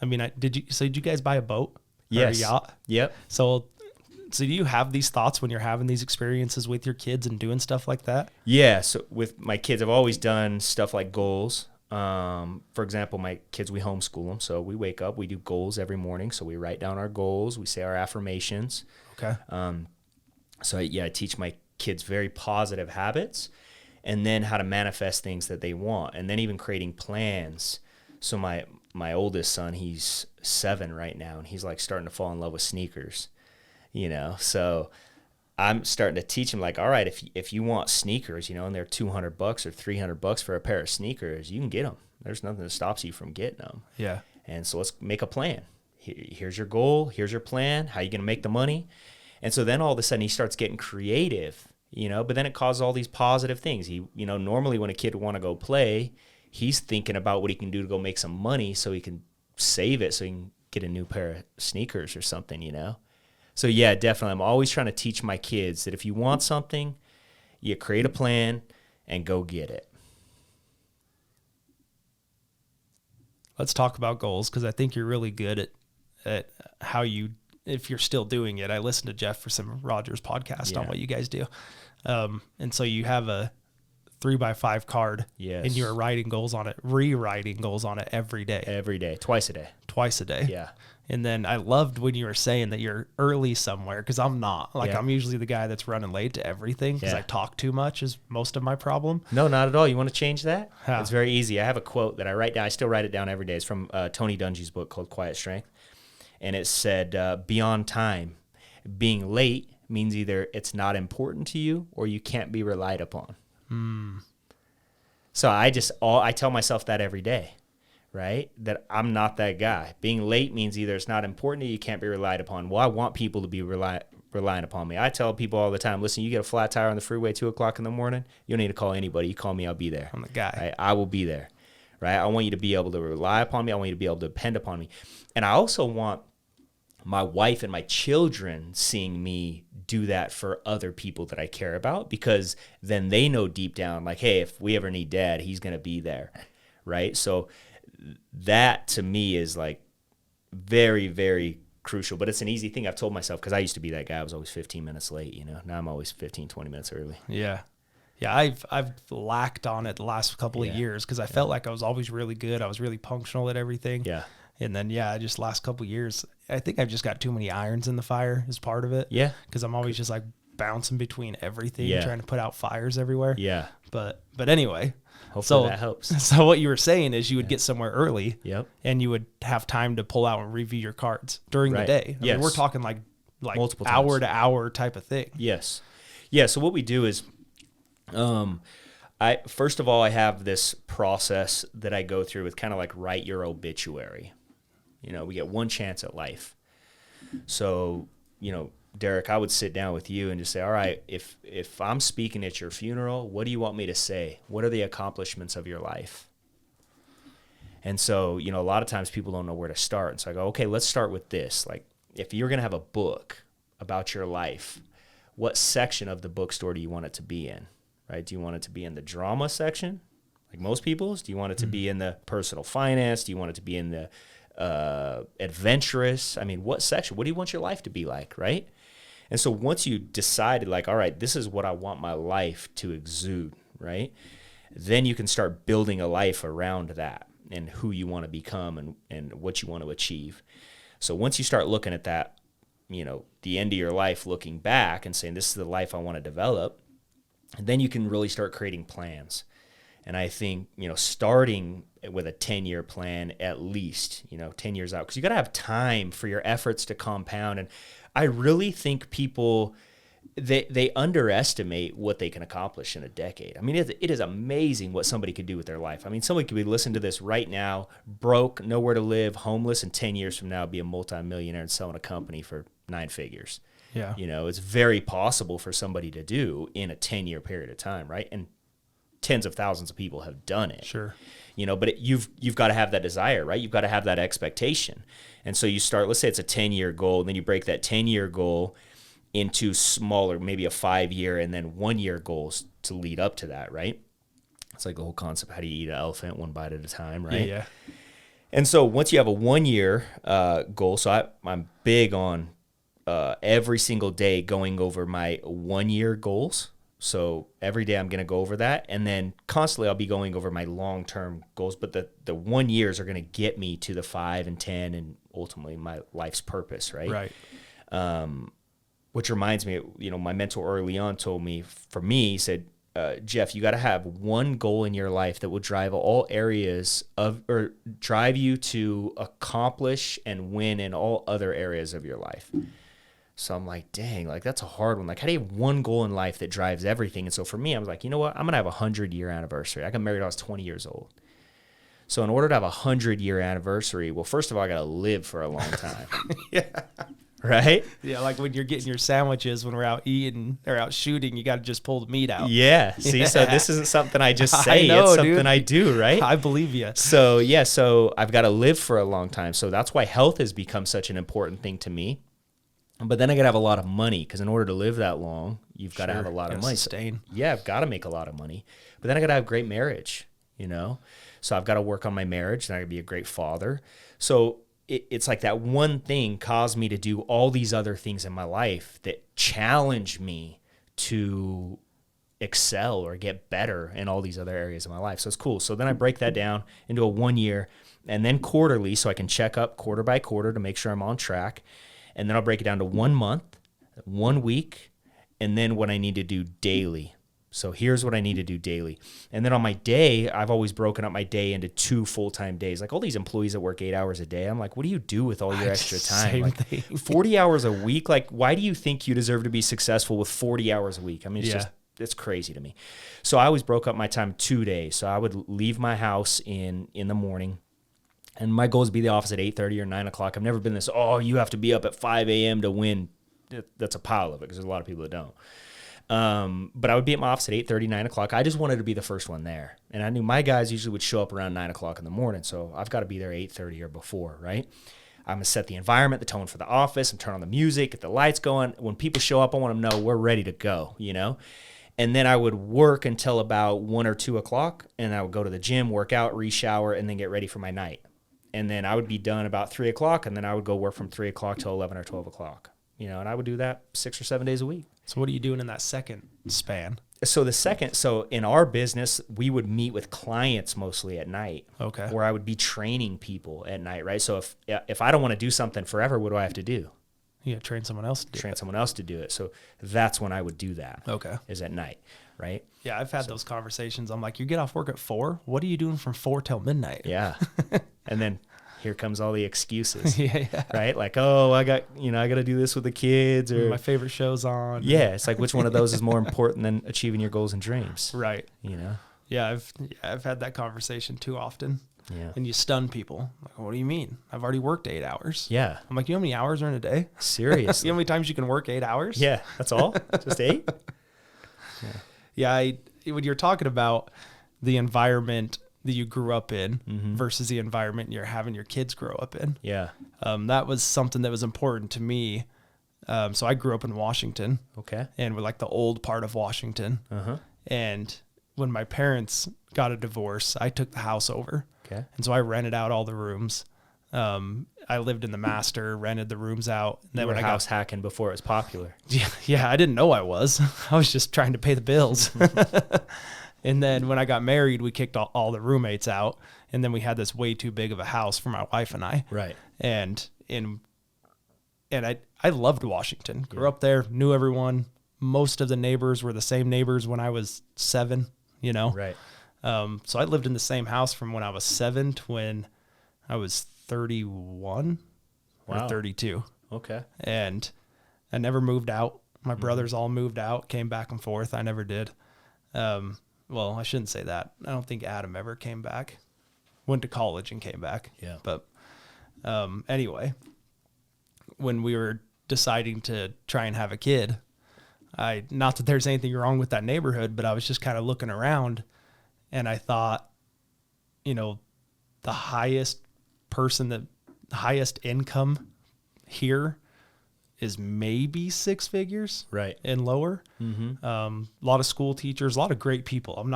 I mean, did you guys buy a boat? Yes. Or a yacht? Yep. So do you have these thoughts when you're having these experiences with your kids and doing stuff like that? Yeah. So with my kids, I've always done stuff like goals. For example, my kids, we homeschool them. So we wake up, we do goals every morning. So we write down our goals. We say our affirmations. Okay. So I teach my kids very positive habits, and then how to manifest things that they want, and then even creating plans. So my oldest son, he's 7 right now, and he's like starting to fall in love with sneakers, so I'm starting to teach him, like, all right, if you want sneakers, and they're $200 or $300 for a pair of sneakers, you can get them. There's nothing that stops you from getting them. Yeah. And so let's make a plan. Here's your goal. Here's your plan. How are you going to make the money? And so then all of a sudden he starts getting creative, but then it causes all these positive things. He, normally when a kid would want to go play, he's thinking about what he can do to go make some money so he can save it so he can get a new pair of sneakers or something, So yeah, definitely. I'm always trying to teach my kids that if you want something, you create a plan and go get it. Let's talk about goals, because I think you're really good at how you, if you're still doing it. I listened to Jeff for some Rogers podcast on what you guys do. And so you have a 3x5 card, yes, and you're rewriting goals on it every day. Every day, twice a day. Yeah. And then I loved when you were saying that you're early somewhere, because I'm not. I'm usually the guy that's running late to everything because I talk too much is most of my problem. No, not at all. You want to change that? How? It's very easy. I have a quote that I write down. I still write it down every day. It's from Tony Dungy's book called Quiet Strength. And it said, be on time. Being late means either it's not important to you or you can't be relied upon. So I tell myself that every day. Right? That I'm not that guy. Being late means either it's not important to you, you can't be relied upon. Well, I want people to be relying upon me. I tell people all the time, listen, you get a flat tire on the freeway 2 o'clock in the morning, you don't need to call anybody. You call me, I'll be there. I'm the guy. Right? I will be there. Right? I want you to be able to rely upon me. I want you to be able to depend upon me. And I also want my wife and my children seeing me do that for other people that I care about, because then they know deep down, like, hey, if we ever need dad, he's going to be there. Right? So that to me is like very, very crucial, but it's an easy thing. I've told myself, because I used to be that guy. I was always 15 minutes late, Now I'm always 15, 20 minutes early. Yeah. Yeah, I've lacked on it the last couple of years, because I felt like I was always really good. I was really punctual at everything. Yeah. And then, just last couple of years, I think I've just got too many irons in the fire as part of it. Yeah. Because I'm always just like bouncing between everything, trying to put out fires everywhere. Yeah. But anyway. Hopefully that helps. So what you were saying is you would get somewhere early, and you would have time to pull out and review your cards during the day. I mean, we're talking like multiple hour times. to hour type of thing. Yes. Yeah. So what we do is, first of all, I have this process that I go through with kind of like write your obituary. We get one chance at life. So, Derick, I would sit down with you and just say, all right, if I'm speaking at your funeral, what do you want me to say? What are the accomplishments of your life? And so, a lot of times people don't know where to start. And so I go, okay, let's start with this. Like, if you're going to have a book about your life, what section of the bookstore do you want it to be in, right? Do you want it to be in the drama section, like most people's? Do you want it to be in the personal finance? Do you want it to be in the adventurous? I mean, what section? What do you want your life to be like, right? And so once you decided, like, all right, this is what I want my life to exude, right? Then you can start building a life around that and who you want to become and what you want to achieve. So once you start looking at that, the end of your life, looking back and saying, this is the life I want to develop, then you can really start creating plans. And I think, starting with a 10-year plan at least, 10 years out, because you got to have time for your efforts to compound. And I really think people, they underestimate what they can accomplish in a decade. I mean, it is amazing what somebody could do with their life. I mean, somebody could be listening to this right now, broke, nowhere to live, homeless, and 10 years from now be a multimillionaire and selling a company for 9 figures. Yeah. It's very possible for somebody to do in a 10-year period of time, right? And tens of thousands of people have done it. Sure. But you've got to have that desire, right? You've got to have that expectation. And so you start, let's say it's a 10-year goal, and then you break that 10-year goal into smaller, maybe a 5-year and then 1-year goals to lead up to that, right? It's like the whole concept, how do you eat an elephant one bite at a time, right? Yeah. And so once you have a 1-year goal, so I'm big on every single day going over my 1-year goals. So every day I'm going to go over that, and then constantly I'll be going over my long-term goals, but the 1 years are going to get me to the 5 and 10 and ultimately my life's purpose, right? Right. Which reminds me, my mentor early on told me, he said, Jeff, you got to have one goal in your life that will drive all areas or drive you to accomplish and win in all other areas of your life. So I'm like, dang, like that's a hard one. Like, how do you have one goal in life that drives everything? And so for me, I was like, you know what? I'm going to have a 100-year anniversary. I got married when I was 20 years old. So in order to have a 100-year anniversary, well, first of all, I got to live for a long time. Yeah. Right? Yeah, like when you're getting your sandwiches when we're out eating or out shooting, you got to just pull the meat out. Yeah. See, so this isn't something I just say. It's something dude. I do, right? I believe you. So, yeah, so I've got to live for a long time. So that's why health has become such an important thing to me. But then I got to have a lot of money, because in order to live that long, you've got to have a lot of money. Sustain. Yeah, I've got to make a lot of money. But then I got to have great marriage, So I've got to work on my marriage, and I got to be a great father. So it's like that one thing caused me to do all these other things in my life that challenge me to excel or get better in all these other areas of my life. So it's cool. So then I break that down into a 1 year and then quarterly, so I can check up quarter by quarter to make sure I'm on track. And then I'll break it down to 1 month, 1 week, and then what I need to do daily. So here's what I need to do daily. And then on my day, I've always broken up my day into 2 full-time days. Like all these employees that work 8 hours a day, I'm like, what do you do with all your extra time? Like 40 hours a week? Like, why do you think you deserve to be successful with 40 hours a week? I mean, it's crazy to me. So I always broke up my time 2 days. So I would leave my house in the morning. And my goal is to be at the office at 8:30 or 9 o'clock. I've never been this, you have to be up at 5 a.m. to win. That's a pile of it, because there's a lot of people that don't. But I would be at my office at 8:30, 9 o'clock. I just wanted to be the first one there. And I knew my guys usually would show up around 9 o'clock in the morning. So I've got to be there 8:30 or before, right? I'm going to set the environment, the tone for the office, and turn on the music, get the lights going. When people show up, I want them to know we're ready to go, And then I would work until about 1 or 2 o'clock, and I would go to the gym, work out, re-shower, and then get ready for my night. And then I would be done about 3 o'clock, and then I would go work from 3 o'clock till 11 or 12 o'clock. And I would do that 6 or 7 days a week. So what are you doing in that second span? So in our business, we would meet with clients mostly at night. Okay. Where I would be training people at night, right? So if I don't want to do something forever, what do I have to do? Yeah, train someone else to do it. Train someone else to do it. So that's when I would do that. Okay. Is at night, right? Yeah, I've had those conversations. I'm like, you get off work at 4? What are you doing from 4 till midnight? Yeah. And then here comes all the excuses. Yeah. Right? Like, I got to do this with the kids, or my favorite show's on. Yeah, it's like, which one of those is more important than achieving your goals and dreams? Right. Yeah, I've had that conversation too often. Yeah. And you stun people. Like, what do you mean? I've already worked 8 hours. Yeah. I'm like, you know how many hours are in a day? Seriously. You know how many times you can work 8 hours? Yeah. That's all? Just 8? Yeah. When you're talking about the environment that you grew up in versus the environment you're having your kids grow up in. Yeah. That was something that was important to me. So I grew up in Washington. Okay. And we're like the old part of Washington. And when my parents got a divorce, I took the house over. Okay. And so I rented out all the rooms. I lived in the master, rented the rooms out. And Then when I got house hacking before it was popular. Yeah, I didn't know I was. I was just trying to pay the bills. And then when I got married, we kicked all the roommates out. And then we had this way too big of a house for my wife and I. Right. And I loved Washington. Grew up there, knew everyone. Most of the neighbors were the same neighbors when I was 7, you know? Right. So I lived in the same house from when I was 7 to when I was 31 or 32. Okay. And I never moved out. My brothers all moved out, came back and forth. I never did. Well, I shouldn't say that. I don't think Adam ever came back. Went to college and came back. Yeah. But anyway, when we were deciding to try and have a kid, not that there's anything wrong with that neighborhood, but I was just kind of looking around and I thought, you know, the highest income here is maybe 6 figures, right, and lower. A lot of school teachers, a lot of great people.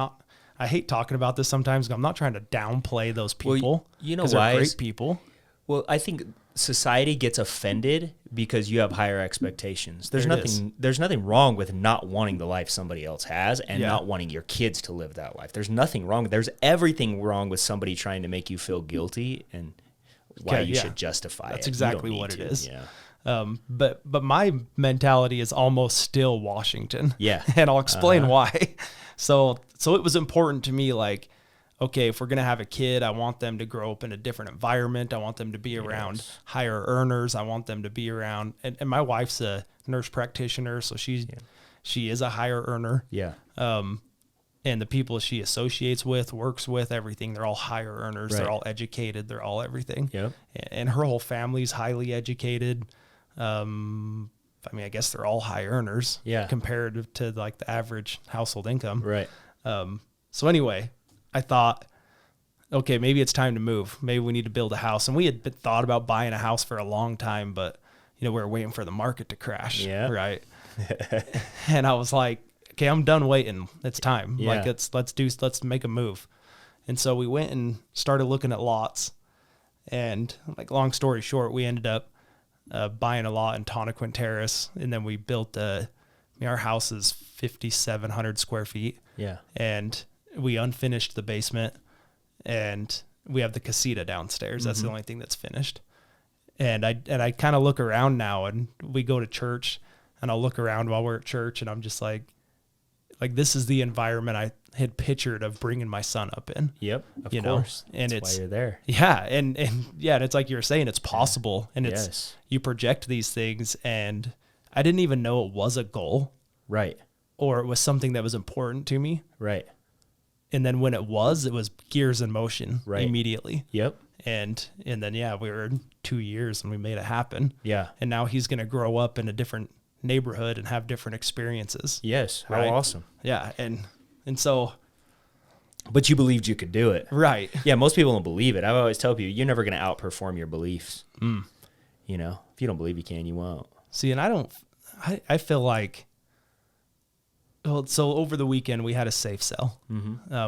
I hate talking about this sometimes. I'm not trying to downplay those people. Well, you know 'cause why? they're great people. Well, I think society gets offended because you have higher expectations. There's nothing wrong with not wanting the life somebody else has and not wanting your kids to live that life. There's nothing wrong. There's everything wrong with somebody trying to make you feel guilty and why you should justify it. That's exactly what it is. Yeah. But my mentality is almost still Washington. Yeah. And I'll explain why. So it was important to me, like, okay, if we're going to have a kid, I want them to grow up in a different environment. I want them to be around higher earners. I want them to be around, and my wife's a nurse practitioner, so she is a higher earner. Yeah. And the people she associates with, works with, everything, they're all higher earners. Right. They're all educated. They're all everything. Yep. And her whole family's highly educated. I mean, I guess they're all high earners compared to like the average household income. Right. So anyway, I thought, okay, maybe it's time to move. Maybe we need to build a house. And we had thought about buying a house for a long time, but we were waiting for the market to crash. Yeah. Right. And I was like, okay, I'm done waiting. It's time. Yeah. Like let's make a move. And so we went and started looking at lots. And like, long story short, we ended up buying a lot in Tonnequin Terrace. And then we built our house is 5,700 square feet. Yeah. And we unfinished the basement and we have the casita downstairs. That's the only thing that's finished. And I kind of look around now and we go to church and I'll look around while we're at church and I'm just like this is the environment I had pictured of bringing my son up in. Yep. Of course. And that's why you're there. Yeah. And it's like you were saying, it's possible. And it's, you project these things and I didn't even know it was a goal. Right. Or it was something that was important to me. Right. And then when it was gears in motion immediately. Yep. And then, we were 2 years and we made it happen. Yeah. And now he's going to grow up in a different neighborhood and have different experiences. Yes. How awesome. Yeah. And so. But you believed you could do it. Right. Yeah. Most people don't believe it. I always tell people, you're never going to outperform your beliefs. You know, if you don't believe you can, you won't. See, and I feel like, well, so over the weekend we had a safe sale.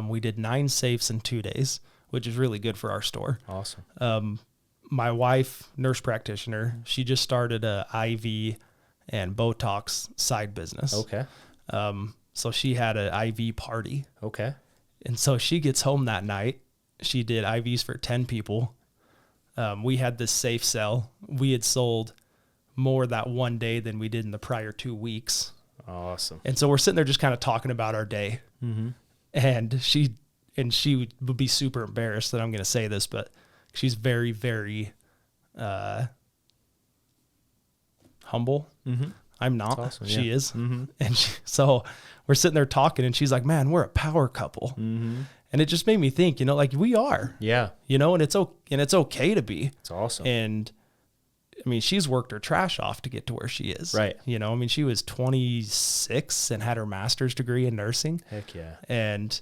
We did 9 safes in 2 days, which is really good for our store. Awesome. My wife, nurse practitioner, she just started a IV and Botox side business. Okay. So she had an IV party. Okay. And so she gets home that night. She did IVs for 10 people. We had this safe sale. We had sold more that one day than we did in the prior 2 weeks. Awesome. And so we're sitting there just kind of talking about our day. And she would be super embarrassed that I'm going to say this, but she's very, very humble. I'm not. Awesome, she is. And so we're sitting there talking and she's like, man, we're a power couple. And it just made me think, like we are, Yeah. and it's okay to be. It's awesome. And I mean, she's worked her trash off to get to where she is. Right. I mean, she was 26 and had her master's degree in nursing. Heck yeah. And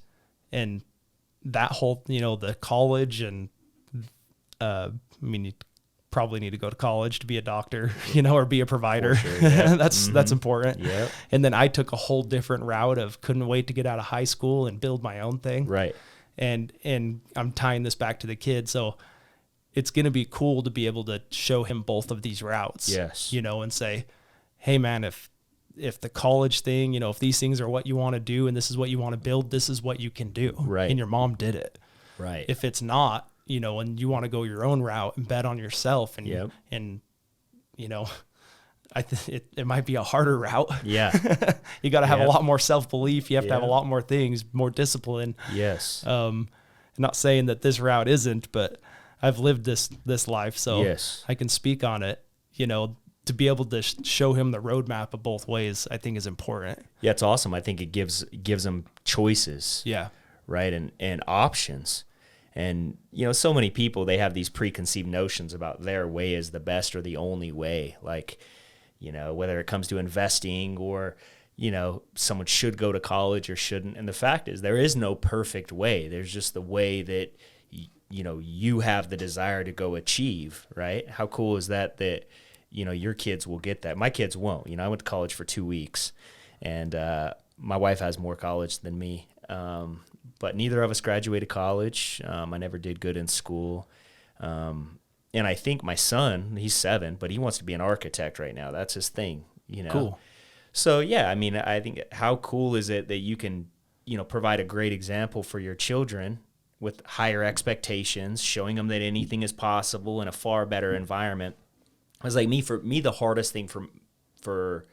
that whole, the college and, I mean, you probably need to go to college to be a doctor, or be a provider. Sure, yeah. That's important. Yeah. And then I took a whole different route of couldn't wait to get out of high school and build my own thing. Right. And I'm tying this back to the kid. So it's going to be cool to be able to show him both of these routes. Yes. And say, hey man, if the college thing, if these things are what you want to do and this is what you want to build, this is what you can do. Right. And your mom did it. Right. If it's not, and you want to go your own route and bet on yourself and, Yep. it might be a harder route. Yeah. You got to have Yep. a lot more self-belief. You have to have a Yep. lot more things, more discipline. Yes. Not saying that this route isn't, but I've lived this life, so Yes. I can speak on it. To be able to show him the roadmap of both ways, I think is important. Yeah, it's awesome. I think it gives them choices. Yeah. Right. And options. And, so many people, they have these preconceived notions about their way is the best or the only way. Like, whether it comes to investing or, someone should go to college or shouldn't. And the fact is there is no perfect way. There's just the way that, you have the desire to go achieve, right? How cool is that, your kids will get that. My kids won't. I went to college for 2 weeks, and my wife has more college than me. But neither of us graduated college. I never did good in school. And I think my son, he's 7, but he wants to be an architect right now. That's his thing, Cool. So, yeah, I mean, I think how cool is it that you can, provide a great example for your children with higher expectations, showing them that anything is possible in a far better environment. It was like for me, the hardest thing for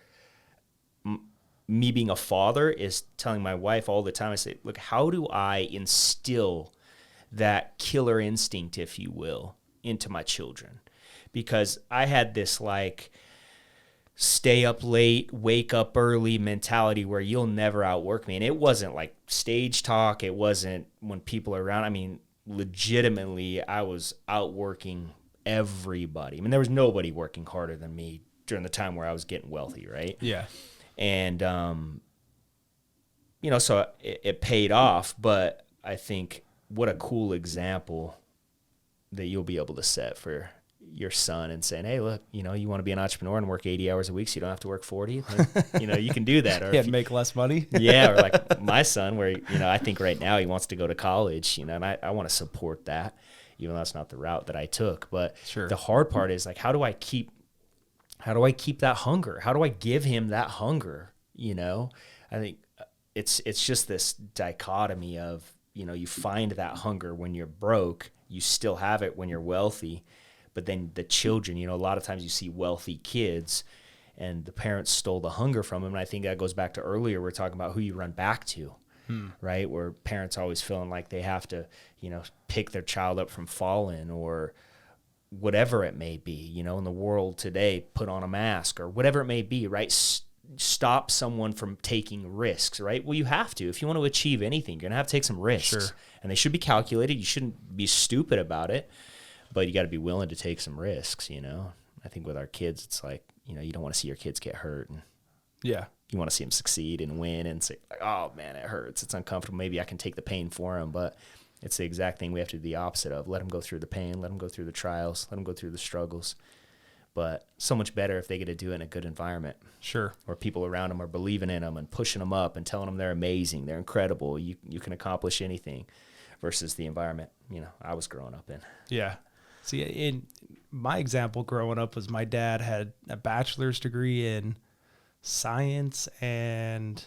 me being a father is telling my wife all the time, I say, look, how do I instill that killer instinct, if you will, into my children? Because I had this stay up late, wake up early mentality where you'll never outwork me. And it wasn't like stage talk. It wasn't when people are around. I mean, legitimately, I was outworking everybody. I mean, there was nobody working harder than me during the time where I was getting wealthy, right? Yeah. And, so it paid off, but I think what a cool example that you'll be able to set for your son and saying, hey, look, you want to be an entrepreneur and work 80 hours a week so you don't have to work 40. You can do that. Or Yeah, make less money. yeah, or like my son where, I think right now he wants to go to college, and I want to support that, even though that's not the route that I took. But Sure. The hard part is how do I keep that hunger? How do I give him that hunger? I think it's just this dichotomy of, you find that hunger when you're broke, you still have it when you're wealthy, but then the children, a lot of times you see wealthy kids and the parents stole the hunger from them. And I think that goes back to earlier, we're talking about who you run back to, right? Where parents always feeling like they have to, pick their child up from falling or whatever it may be, in the world today, put on a mask or whatever it may be, right? Stop someone from taking risks, right? Well, you have to. If you want to achieve anything, you're going to have to take some risks. Sure. And they should be calculated. You shouldn't be stupid about it, but you got to be willing to take some risks, I think with our kids, it's like, you don't want to see your kids get hurt. And Yeah. you want to see them succeed and win and say, like, oh, man, it hurts. It's uncomfortable. Maybe I can take the pain for them, but it's the exact thing we have to do the opposite of. Let them go through the pain. Let them go through the trials. Let them go through the struggles. But so much better if they get to do it in a good environment. Sure. Where people around them are believing in them and pushing them up and telling them they're amazing, they're incredible, you can accomplish anything, versus the environment, I was growing up in. Yeah. See, in my example growing up was my dad had a bachelor's degree in science and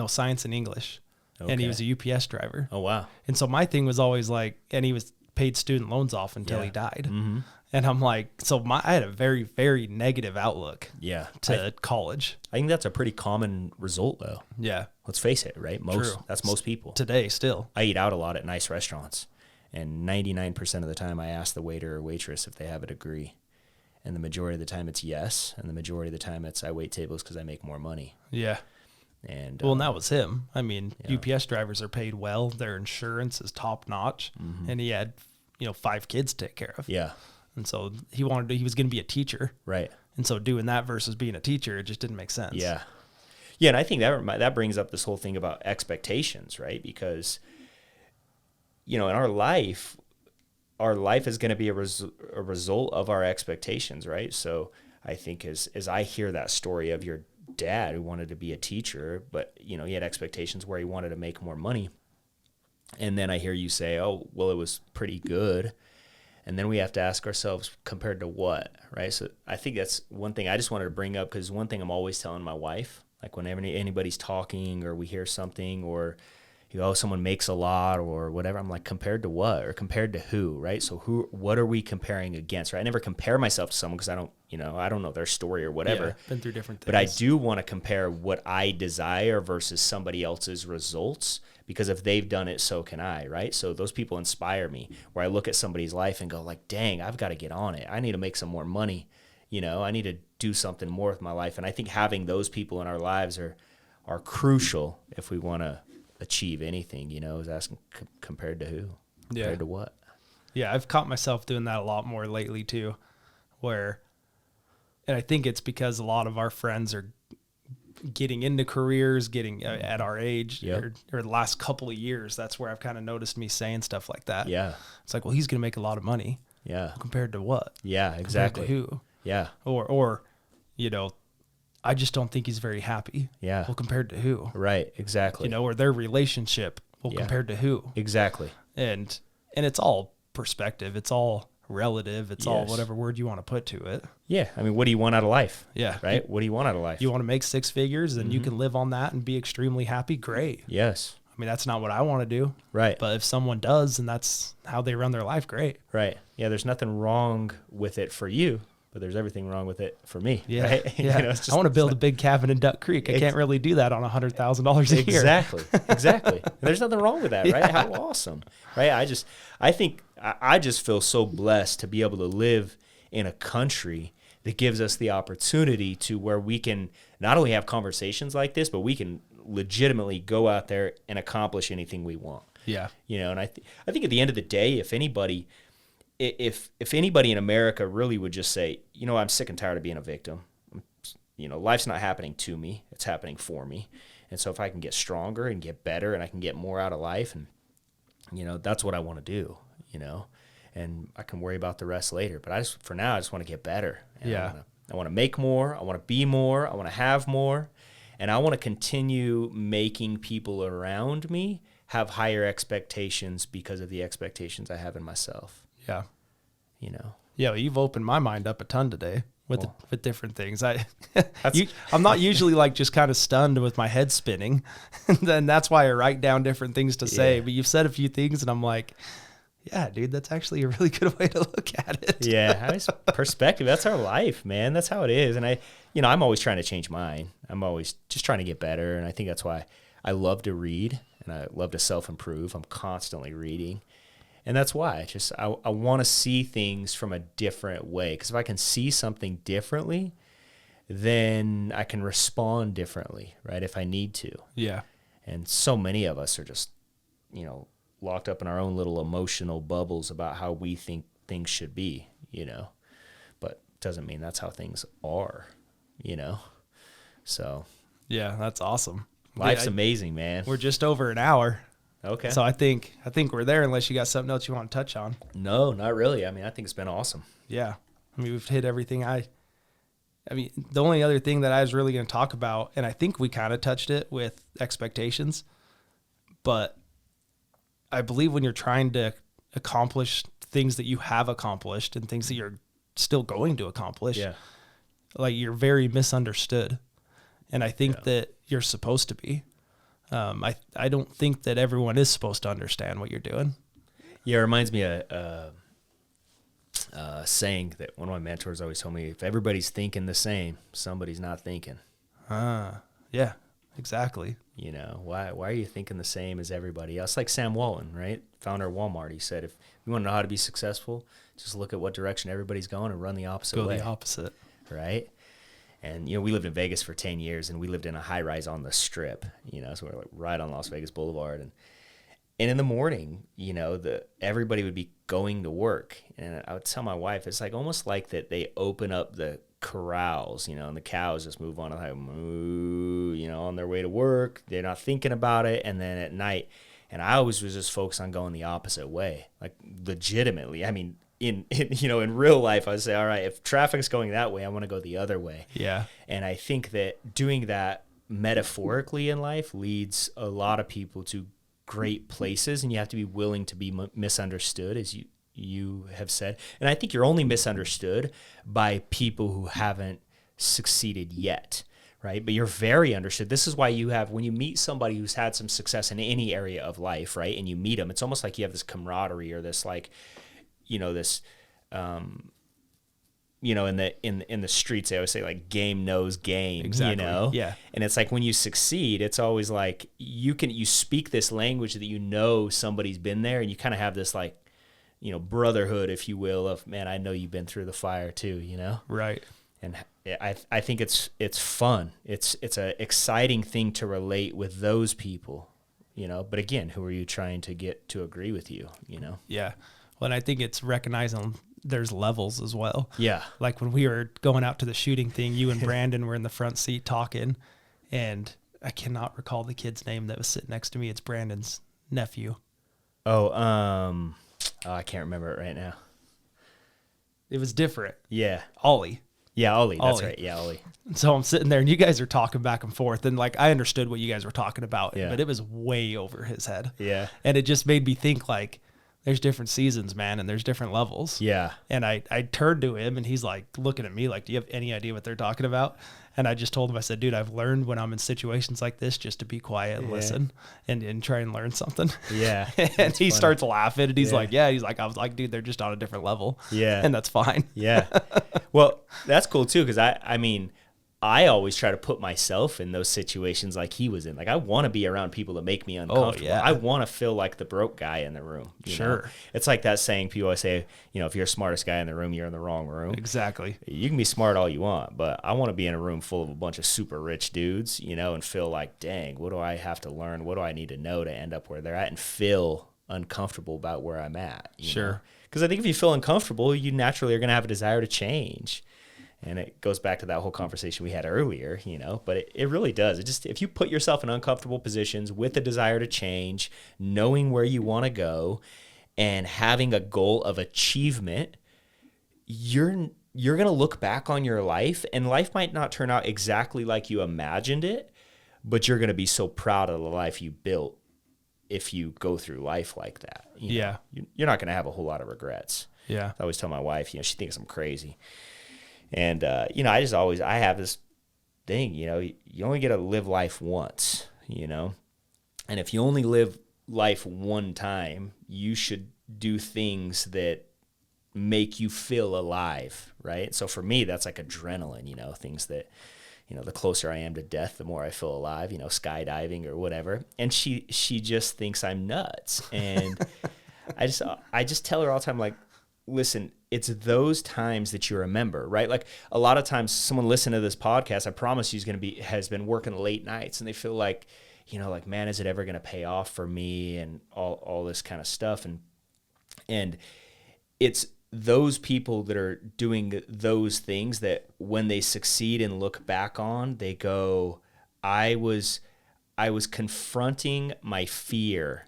science and English. Okay. And he was a UPS driver. Oh, wow. And so my thing was always and he was paid student loans off until Yeah. he died. Mm-hmm. And I'm like, I had a very, very negative outlook Yeah. to college. I think that's a pretty common result, though. Yeah. Let's face it, right? True. That's most people. Today still. I eat out a lot at nice restaurants, and 99% of the time I ask the waiter or waitress if they have a degree. And the majority of the time it's yes, and the majority of the time it's I wait tables because I make more money. Yeah. And Well, and that was him. I mean, Yeah. UPS drivers are paid well. Their insurance is top notch, and he had 5 kids to take care of. yeah, And so he was going to be a teacher. right. And so doing that versus being a teacher, it just didn't make sense. Yeah. Yeah, and I think that brings up this whole thing about expectations, right? Because, in our life is going to be a result of our expectations, right? So I think as I hear that story of your dad who wanted to be a teacher, but, he had expectations where he wanted to make more money. And then I hear you say, oh, well, it was pretty good. And then we have to ask ourselves, compared to what, right? So I think that's one thing I just wanted to bring up, because one thing I'm always telling my wife, like whenever anybody's talking or we hear something or, someone makes a lot or whatever, I'm like, compared to what or compared to who, right? So what are we comparing against, right? I never compare myself to someone because I don't know their story or whatever. Yeah, been through different things. But I do want to compare what I desire versus somebody else's results, because if they've done it, so can I, right? So those people inspire me, where I look at somebody's life and go like, dang, I've got to get on it. I need to make some more money. I need to do something more with my life. And I think having those people in our lives are crucial if we want to achieve anything, is asking compared to who, compared to what. Yeah, I've caught myself doing that a lot more lately too, and I think it's because a lot of our friends are getting into careers, getting at our age, or the last couple of years. That's where I've kind of noticed me saying stuff like that. Yeah. It's like, well, he's going to make a lot of money. Yeah. Compared to what? Yeah, exactly. Compared to who? Yeah. Or I just don't think he's very happy. Yeah. Well, compared to who? Right. Exactly. Or their relationship. Well, compared to who? Exactly. And it's all perspective. It's all relative. It's all whatever word you want to put to it. Yeah. I mean, what do you want out of life? Yeah. Right? What do you want out of life? You want to make 6 figures and you can live on that and be extremely happy? Great. Yes. I mean, that's not what I want to do. Right. But if someone does and that's how they run their life, great. Right. Yeah, there's nothing wrong with it for you, but there's everything wrong with it for me. Yeah. Right? Yeah. I want to build a big cabin in Duck Creek. I can't really do that on $100,000 a year. Exactly. Exactly. There's nothing wrong with that, right? How awesome. Right? I think I just feel so blessed to be able to live in a country that gives us the opportunity to where we can not only have conversations like this, but we can legitimately go out there and accomplish anything we want. Yeah. And I think at the end of the day, if anybody in America really would just say, I'm sick and tired of being a victim. Life's not happening to me, it's happening for me. And so if I can get stronger and get better and I can get more out of life, and that's what I want to do, and I can worry about the rest later. But for now, I just want to get better. And I want to make more. I want to be more. I want to have more. And I want to continue making people around me have higher expectations because of the expectations I have in myself. Yeah. Yeah, well, you've opened my mind up a ton today with different things. I'm not usually like just kind of stunned with my head spinning. And then that's why I write down different things to say. But you've said a few things and I'm like, yeah, dude, that's actually a really good way to look at it. Yeah, perspective. That's our life, man. That's how it is. And I'm always trying to change mine. I'm always just trying to get better. And I think that's why I love to read and I love to self-improve. I'm constantly reading. And that's why I want to see things from a different way. Because if I can see something differently, then I can respond differently, right? If I need to. Yeah. And so many of us are just, locked up in our own little emotional bubbles about how we think things should be, but doesn't mean that's how things are, so. Yeah, that's awesome. Life's amazing, man. We're just over an hour. Okay. So I think we're there unless you got something else you want to touch on. No, not really. I mean, I think it's been awesome. Yeah. I mean, we've hit everything the only other thing that I was really going to talk about, and I think we kind of touched it with expectations, but I believe when you're trying to accomplish things that you have accomplished and things that you're still going to accomplish, like you're very misunderstood. And I think that you're supposed to be. I don't think that everyone is supposed to understand what you're doing. Yeah, it reminds me of a saying that one of my mentors always told me: if everybody's thinking the same, somebody's not thinking. Yeah, exactly. Why are you thinking the same as everybody else? Like Sam Walton, right? Founder of Walmart. He said, if you want to know how to be successful, just look at what direction everybody's going and run the opposite way. Go the opposite. Right? And, we lived in Vegas for 10 years, and we lived in a high rise on the Strip, so we're like right on Las Vegas Boulevard. And in the morning, everybody would be going to work. And I would tell my wife, it's like almost like that they open up the corrals, and the cows just move on, like, moo, on their way to work. They're not thinking about it. And then at night, and I always was just focused on going the opposite way, like legitimately. I mean, in real life, I would say, all right, if traffic's going that way, I want to go the other way. Yeah. And I think that doing that metaphorically in life leads a lot of people to great places, and you have to be willing to be misunderstood, as you have said. And I think you're only misunderstood by people who haven't succeeded yet, right? But you're very understood. This is why when you meet somebody who's had some success in any area of life, right, and you meet them, it's almost like you have this camaraderie or this like, this, in the streets, they always say like game knows game, Exactly. Yeah. And it's like when you succeed, it's always like you speak this language that somebody's been there, and you kind of have this like, brotherhood, if you will, of, man, I know you've been through the fire too, Right. And I think it's fun. It's an exciting thing to relate with those people, but again, who are you trying to get to agree with you, Yeah. Well, and I think it's recognizing there's levels as well. Yeah. Like when we were going out to the shooting thing, you and Brandon were in the front seat talking, and I cannot recall the kid's name that was sitting next to me. It's Brandon's nephew. I can't remember it right now. It was different. Yeah. Ollie. Yeah, Ollie. That's Ollie. right. Yeah, Ollie. So I'm sitting there, and you guys are talking back and forth, and like I understood what you guys were talking about, Yeah. but it was way over his head. Yeah. And it just made me think like, there's different seasons, man, and there's different levels. Yeah. And I turned to him, and he's like looking at me like, do you have any idea what they're talking about? And I just told him, I said, dude, I've learned when I'm in situations like this just to be quiet and listen and try and learn something. Yeah. And he funny. starts laughing, and he's Yeah. like, yeah. He's like, I was like, dude, they're just on a different level. Yeah. And that's fine. Yeah. Well, that's cool too, because I mean, I always try to put myself in those situations like he was in. Like, I want to be around people that make me uncomfortable. yeah. I want to feel like the broke guy in the room. you know? Sure. It's like that saying people always say, if you're the smartest guy in the room, you're in the wrong room. Exactly. You can be smart all you want, but I want to be in a room full of a bunch of super rich dudes, and feel like, dang, what do I have to learn? What do I need to know to end up where they're at, and feel uncomfortable about where I'm at? Sure. Because I think if you feel uncomfortable, you naturally are going to have a desire to change. And it goes back to that whole conversation we had earlier, but it really does. It just, if you put yourself in uncomfortable positions with a desire to change, knowing where you want to go, and having a goal of achievement, you're going to look back on your life, and life might not turn out exactly like you imagined it, but you're going to be so proud of the life you built if you go through life like that. Yeah. You're not going to have a whole lot of regrets. Yeah. I always tell my wife, she thinks I'm crazy. And, I have this thing, you only get to live life once, and if you only live life one time, you should do things that make you feel alive, right? So for me, that's like adrenaline, things that, the closer I am to death, the more I feel alive, skydiving or whatever. And she just thinks I'm nuts. And I just tell her all the time, like, listen, it's those times that you remember, right? Like a lot of times someone listening to this podcast, I promise you has been working late nights, and they feel like, like, man, is it ever going to pay off for me, and all this kind of stuff. And it's those people that are doing those things that when they succeed and look back on, they go, I was confronting my fear,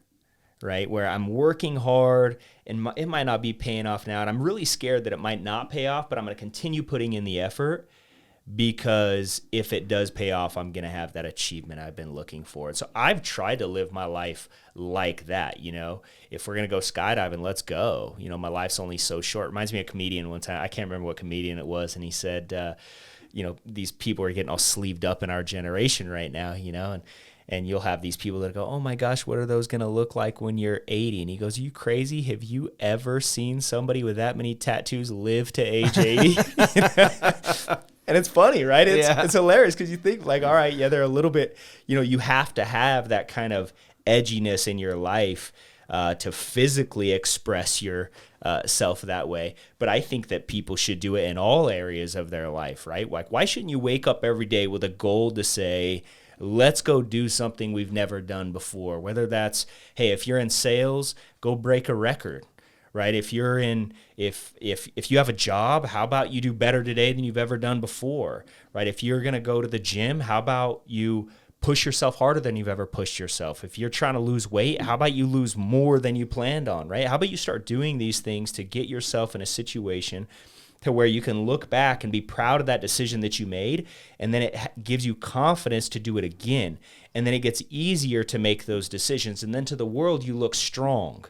right? Where I'm working hard, and it might not be paying off now, and I'm really scared that it might not pay off, but I'm going to continue putting in the effort, because if it does pay off, I'm going to have that achievement I've been looking for. And so I've tried to live my life like that. If we're going to go skydiving, let's go. My life's only so short. It reminds me of a comedian one time. I can't remember what comedian it was. And he said, these people are getting all sleeved up in our generation right now, and you'll have these people that go, oh my gosh, what are those going to look like when you're 80? And he goes, are you crazy? Have you ever seen somebody with that many tattoos live to age 80? And it's funny, right? It's hilarious, because you think like, all right, yeah, they're a little bit, you have to have that kind of edginess in your life to physically express your self that way. But I think that people should do it in all areas of their life, right? Like, why shouldn't you wake up every day with a goal to say, let's go do something we've never done before? Whether that's, hey, if you're in sales, go break a record, right? If you're in, if you have a job, how about you do better today than you've ever done before, right? If you're going to go to the gym, how about you push yourself harder than you've ever pushed yourself? If you're trying to lose weight, how about you lose more than you planned on, right? How about you start doing these things to get yourself in a situation to where you can look back and be proud of that decision that you made, and then it gives you confidence to do it again. And then it gets easier to make those decisions. And then to the world, you look strong,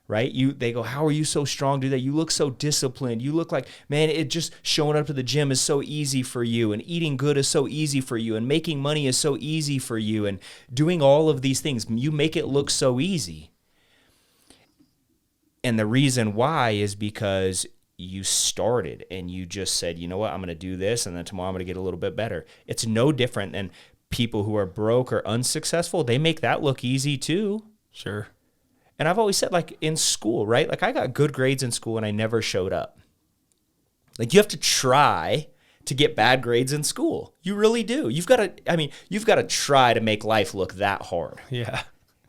right? They go, how are you so strong? Do that? You look so disciplined. You look like, man, it just showing up to the gym is so easy for you, and eating good is so easy for you, and making money is so easy for you, and doing all of these things. You make it look so easy. And the reason why is because you started and you just said, you know what, I'm going to do this, and then tomorrow I'm going to get a little bit better. It's no different than people who are broke or unsuccessful. They make that look easy too. Sure. And I've always said, like, in school, right? Like, I got good grades in school and I never showed up. Like, you have to try to get bad grades in school. You really do. You've got to try to make life look that hard. Yeah.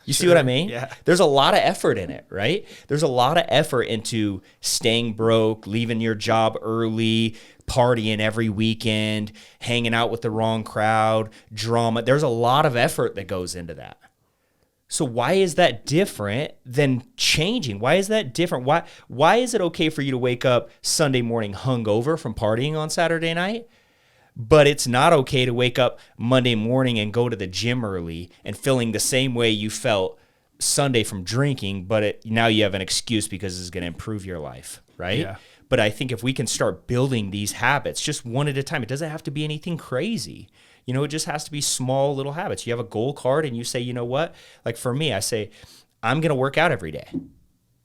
You see what I mean? Yeah. There's a lot of effort in it, right? There's a lot of effort into staying broke, leaving your job early, partying every weekend, hanging out with the wrong crowd, drama. There's a lot of effort that goes into that. So why is that different than changing? Why is that different? Why is it okay for you to wake up Sunday morning hungover from partying on Saturday night, but it's not okay to wake up Monday morning and go to the gym early and feeling the same way you felt Sunday from drinking, but now you have an excuse because it's going to improve your life, right? Yeah. But I think if we can start building these habits just one at a time, it doesn't have to be anything crazy. You know, it just has to be small little habits. You have a goal card and you say, you know what? Like for me, I say, I'm going to work out every day.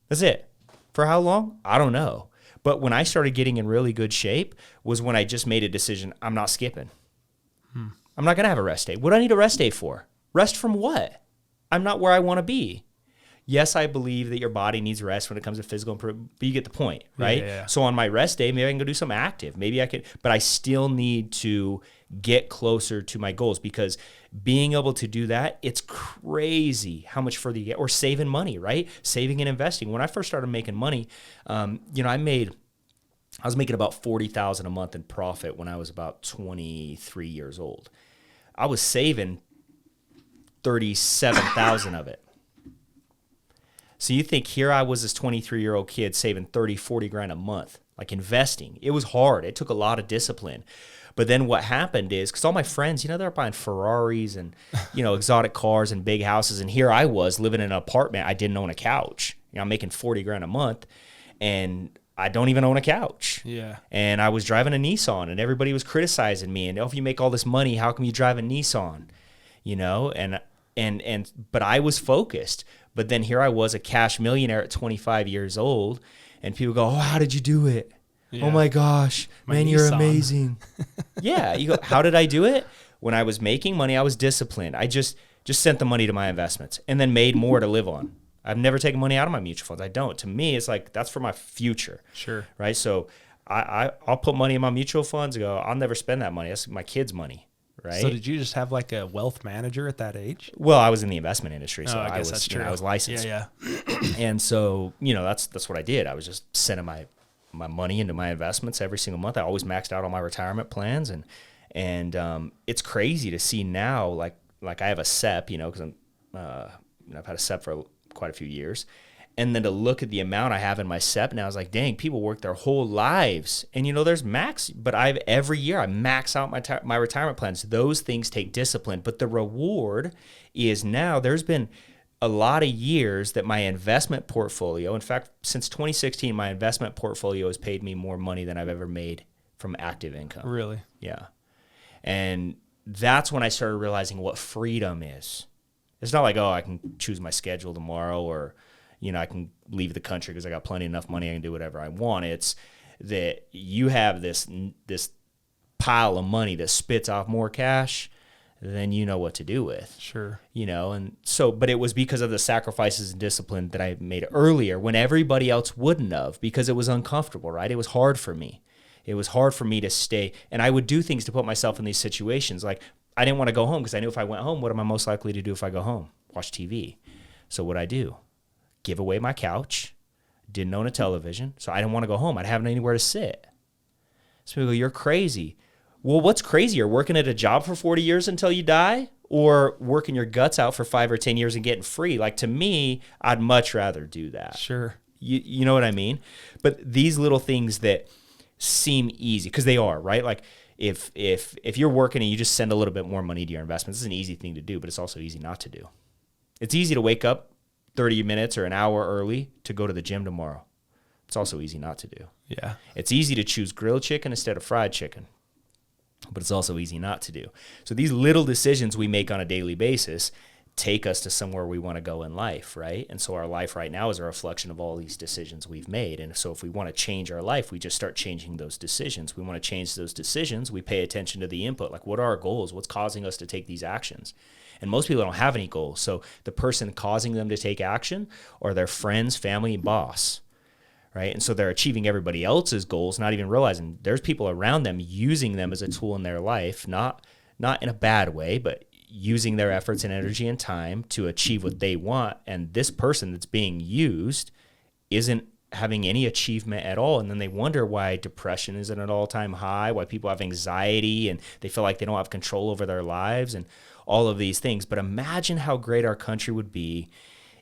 That's it. For how long? I don't know. But when I started getting in really good shape was when I just made a decision, I'm not skipping. I'm not going to have a rest day. What do I need a rest day for? Rest from what? I'm not where I want to be. Yes, I believe that your body needs rest when it comes to physical improvement, but you get the point, right? Yeah. So on my rest day, maybe I can go do something active. Maybe I could, but I still need to get closer to my goals, because being able to do that, it's crazy how much further you get. Or saving money, right? Saving and investing. When I first started making money, I was making about $40,000 a month in profit when I was about 23 years old. I was saving $37,000 of it. So you think here I was, this 23-year-old kid saving 30, 40 grand a month, like investing. It was hard. It took a lot of discipline. But then what happened is, because all my friends, they're buying Ferraris and, exotic cars and big houses. And here I was living in an apartment. I didn't own a couch. I'm making 40 grand a month and I don't even own a couch. Yeah. And I was driving a Nissan and everybody was criticizing me. And if you make all this money, how come you drive a Nissan? But I was focused. But then here I was, a cash millionaire at 25 years old, and people go, "Oh, how did you do it? Yeah. Oh my gosh, man, you're amazing." Yeah, you go, how did I do it? When I was making money, I was disciplined. I just sent the money to my investments and then made more to live on. I've never taken money out of my mutual funds. I don't. To me, it's like that's for my future. Sure. Right? So I'll put money in my mutual funds and go, I'll never spend that money. That's my kids' money. Right? So did you just have like a wealth manager at that age? Well, I was in the investment industry, so I guess that's true. I was licensed. Yeah. And so, that's what I did. I was just sending my money into my investments every single month. I always maxed out on my retirement plans, and it's crazy to see now. Like I have a SEP, because I've had a SEP for quite a few years. And then to look at the amount I have in my SEP now, I was like, dang, people work their whole lives. And, there's max, but every year I max out my retirement plans. Those things take discipline. But the reward is now there's been a lot of years that my investment portfolio, in fact, since 2016, my investment portfolio has paid me more money than I've ever made from active income. Really? Yeah. And that's when I started realizing what freedom is. It's not like, I can choose my schedule tomorrow, or I can leave the country because I got plenty enough money. I can do whatever I want. It's that you have this pile of money that spits off more cash then you know what to do with. Sure. And so, but it was because of the sacrifices and discipline that I made earlier when everybody else wouldn't have, because it was uncomfortable, right? It was hard for me. It was hard for me to stay, and I would do things to put myself in these situations. Like, I didn't want to go home because I knew if I went home, what am I most likely to do if I go home? Watch TV. So what'd I do? Give away my couch. Didn't own a television, so I didn't want to go home. I didn't have anywhere to sit. So people go, you're crazy. Well, what's crazier, working at a job for 40 years until you die, or working your guts out for 5 or 10 years and getting free? Like, to me, I'd much rather do that. Sure. You know what I mean? But these little things that seem easy, because they are, right? Like, if you're working and you just send a little bit more money to your investments, it's an easy thing to do, but it's also easy not to do. It's easy to wake up 30 minutes or an hour early to go to the gym tomorrow. It's also easy not to do. Yeah. It's easy to choose grilled chicken instead of fried chicken, but it's also easy not to do. So these little decisions we make on a daily basis take us to somewhere we want to go in life, right? And so our life right now is a reflection of all these decisions we've made. And so if we want to change our life, we just start changing those decisions. We want to change those decisions. We pay attention to the input. Like, what are our goals? What's causing us to take these actions? And most people don't have any goals. So the person causing them to take action are their friends, family, and boss, right? And so they're achieving everybody else's goals, not even realizing there's people around them using them as a tool in their life, not in a bad way, but using their efforts and energy and time to achieve what they want. And this person that's being used isn't having any achievement at all. And then they wonder why depression is at an all-time high, why people have anxiety and they feel like they don't have control over their lives and all of these things. But imagine how great our country would be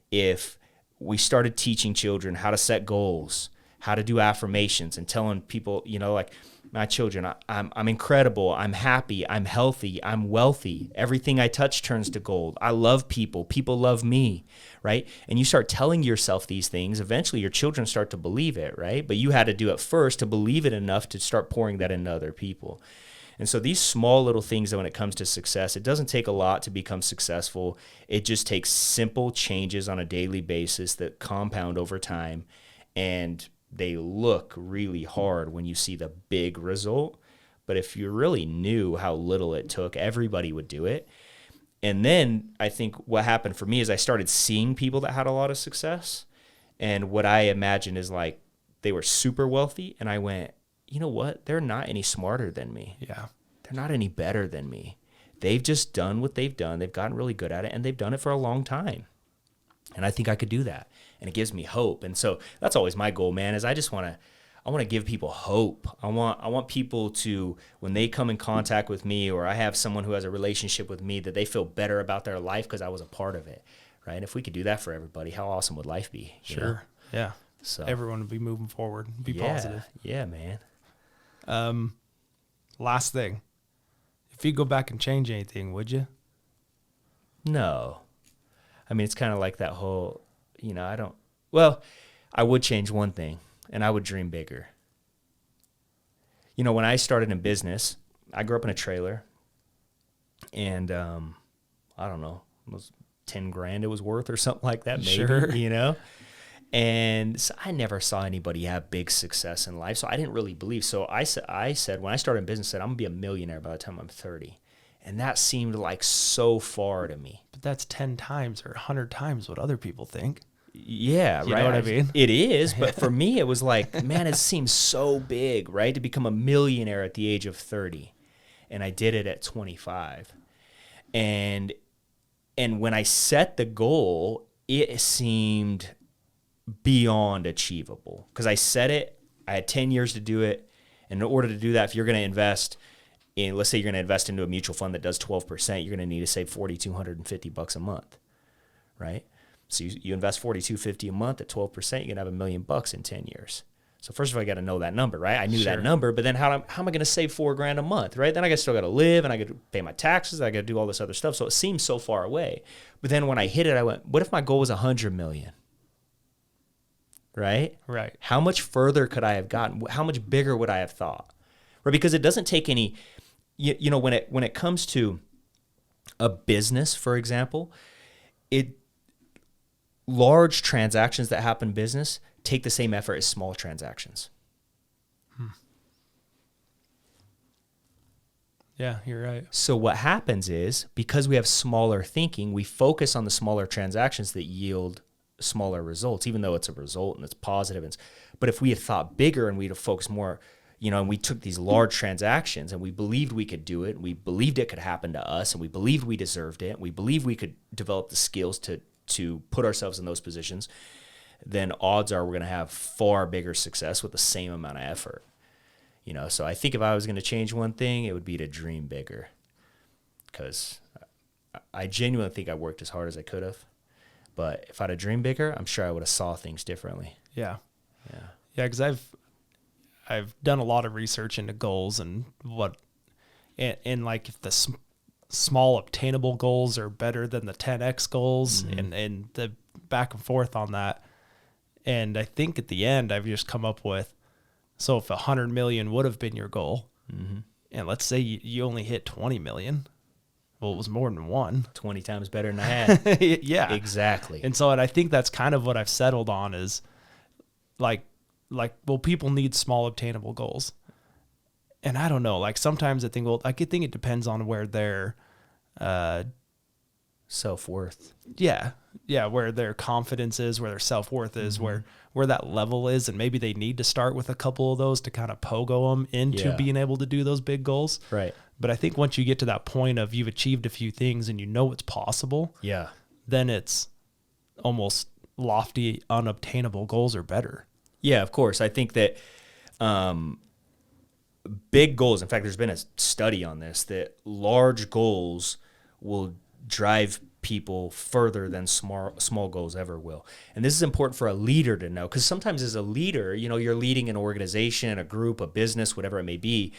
if we started teaching children how to set goals, how to do affirmations, and telling people, like, my children, I'm incredible, I'm happy, I'm healthy, I'm wealthy, everything I touch turns to gold, I love people, people love me, right? And you start telling yourself these things, eventually your children start to believe it, right? But you had to do it first to believe it enough to start pouring that into other people. And so these small little things that when it comes to success, it doesn't take a lot to become successful. It just takes simple changes on a daily basis that compound over time, and they look really hard when you see the big result. But if you really knew how little it took, everybody would do it. And then I think what happened for me is I started seeing people that had a lot of success. And what I imagined is like they were super wealthy. And I went, you know what? They're not any smarter than me. Yeah. They're not any better than me. They've just done what they've done. They've gotten really good at it, and they've done it for a long time. And I think I could do that. And it gives me hope. And so that's always my goal, man, is I want to give people hope. I want people to, when they come in contact with me, or I have someone who has a relationship with me, that they feel better about their life because I was a part of it, right? And if we could do that for everybody, how awesome would life be? Sure. Yeah. So everyone would be moving forward, be positive. Yeah, man. Last thing. If you go back and change anything, would you? No. I mean, it's kind of like that whole, I would change one thing, and I would dream bigger. When I started in business, I grew up in a trailer, and I don't know, it was $10,000 it was worth or something like that, maybe, Sure. And so I never saw anybody have big success in life, so I didn't really believe. So I said, when I started in business, I said, I'm going to be a millionaire by the time I'm 30. And that seemed like so far to me. But that's 10 times or 100 times what other people think. Yeah, you right. You know what I mean? It is, but for me, it was like, man, it seems so big, right? To become a millionaire at the age of 30. And I did it at 25. And when I set the goal, it seemed beyond achievable. Because I set it, I had 10 years to do it. And in order to do that, if you're going to invest in, let's say you're going to invest into a mutual fund that does 12%, you're going to need to save $4,250 a month, right? So you invest $4,250 a month at 12%, you're going to have $1 million in 10 years. So first of all, I got to know that number, right? I knew that number, but then how am I going to save $4,000 a month, right? Then I still got to live, and I got to pay my taxes, I got to do all this other stuff. So it seems so far away. But then when I hit it, I went, what if my goal was $100 million? Right? Right. How much further could I have gotten? How much bigger would I have thought? Right? Because it doesn't take any, when it comes to a business, for example, large transactions that happen in business take the same effort as small transactions. Yeah, you're right. So what happens is, because we have smaller thinking, we focus on the smaller transactions that yield smaller results, even though it's a result and it's positive. But if we had thought bigger and we'd have focused more, and we took these large transactions and we believed we could do it, and we believed it could happen to us, and we believed we deserved it, and we believed we could develop the skills to put ourselves in those positions, then odds are we're going to have far bigger success with the same amount of effort. So I think if I was going to change one thing, it would be to dream bigger, because I genuinely think I worked as hard as I could have. But if I'd have dreamed bigger, I'm sure I would have saw things differently. Yeah. Because I've done a lot of research into goals and like if the small obtainable goals are better than the 10x goals, and the back and forth on that. And I think at the end, I've just come up with, so if 100 million would have been your goal, and let's say you only hit 20 million, well, it was more than one. 20 times better than I had. Yeah. Exactly. And I think that's kind of what I've settled on is like, well, people need small obtainable goals. And I don't know, like sometimes I think, I think it depends on where their self-worth. Yeah. Where their confidence is, where their self-worth is, where that level is. And maybe they need to start with a couple of those to kind of pogo them into being able to do those big goals. Right. But I think once you get to that point of you've achieved a few things and it's possible, then it's almost lofty, unobtainable goals are better. Yeah, of course. I think that big goals, in fact, there's been a study on this, that large goals will drive people further than small goals ever will. And this is important for a leader to know, because sometimes as a leader, you're leading an organization, a group, a business, whatever it may be,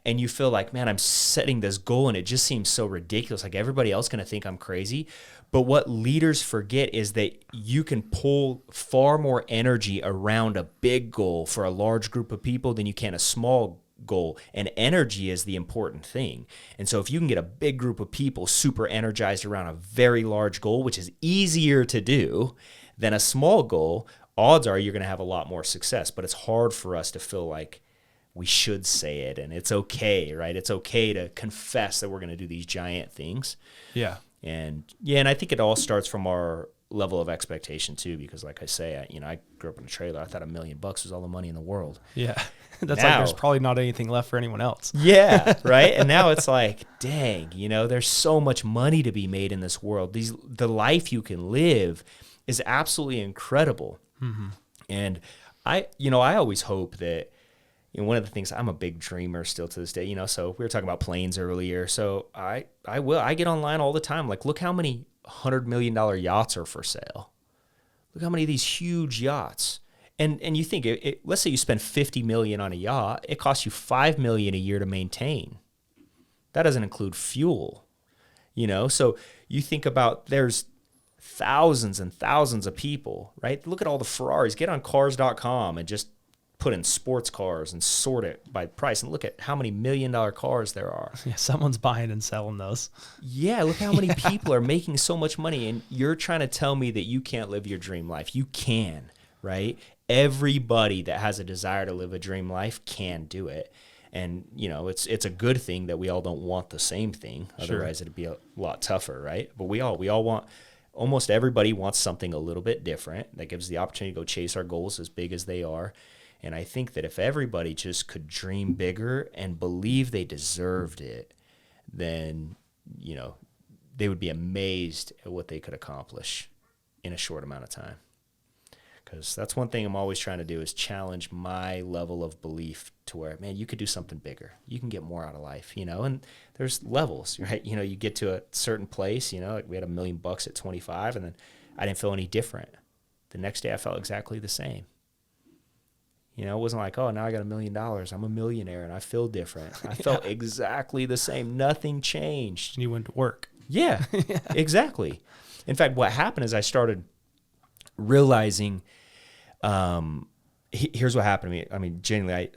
and you feel like, man, I'm setting this goal and it just seems so ridiculous. Like everybody else going to think I'm crazy. But what leaders forget is that you can pull far more energy around a big goal for a large group of people than you can a small goal. And energy is the important thing. And so if you can get a big group of people super energized around a very large goal, which is easier to do than a small goal, odds are you're going to have a lot more success. But it's hard for us to feel like we should say it, and it's okay, right? It's okay to confess that we're going to do these giant things. Yeah. And I think it all starts from our level of expectation too, because like I say, I grew up in a trailer. I thought $1 million was all the money in the world. Yeah. That's like there's probably not anything left for anyone else. Yeah, right? And now it's like, dang, there's so much money to be made in this world. The life you can live is absolutely incredible. And I always hope that, one of the things, I'm a big dreamer still to this day, so we were talking about planes earlier. So I get online all the time. Like, look how many $100 million yachts are for sale. Look how many of these huge yachts. And you think, let's say you spend $50 million on a yacht, it costs you $5 million a year to maintain. That doesn't include fuel, So you think about, there's thousands and thousands of people, right? Look at all the Ferraris. Get on cars.com and just put in sports cars and sort it by price and look at how many $1 million cars there are. Yeah, someone's buying and selling those. Yeah, look how many people are making so much money, and you're trying to tell me that you can't live your dream life. You can, right? Everybody that has a desire to live a dream life can do it. And, it's a good thing that we all don't want the same thing. Otherwise, it'd be a lot tougher, right? But we all want, almost everybody wants something a little bit different that gives the opportunity to go chase our goals as big as they are. And I think that if everybody just could dream bigger and believe they deserved it, then, they would be amazed at what they could accomplish in a short amount of time. Because that's one thing I'm always trying to do, is challenge my level of belief to where, man, you could do something bigger. You can get more out of life, and there's levels, right? You get to a certain place, like we had $1 million at 25, and then I didn't feel any different. The next day I felt exactly the same. It wasn't like, oh, now I got $1 million. I'm a millionaire and I feel different. I felt exactly the same. Nothing changed. And you went to work. Yeah, exactly. In fact, what happened is I started realizing, here's what happened to me. I mean, genuinely,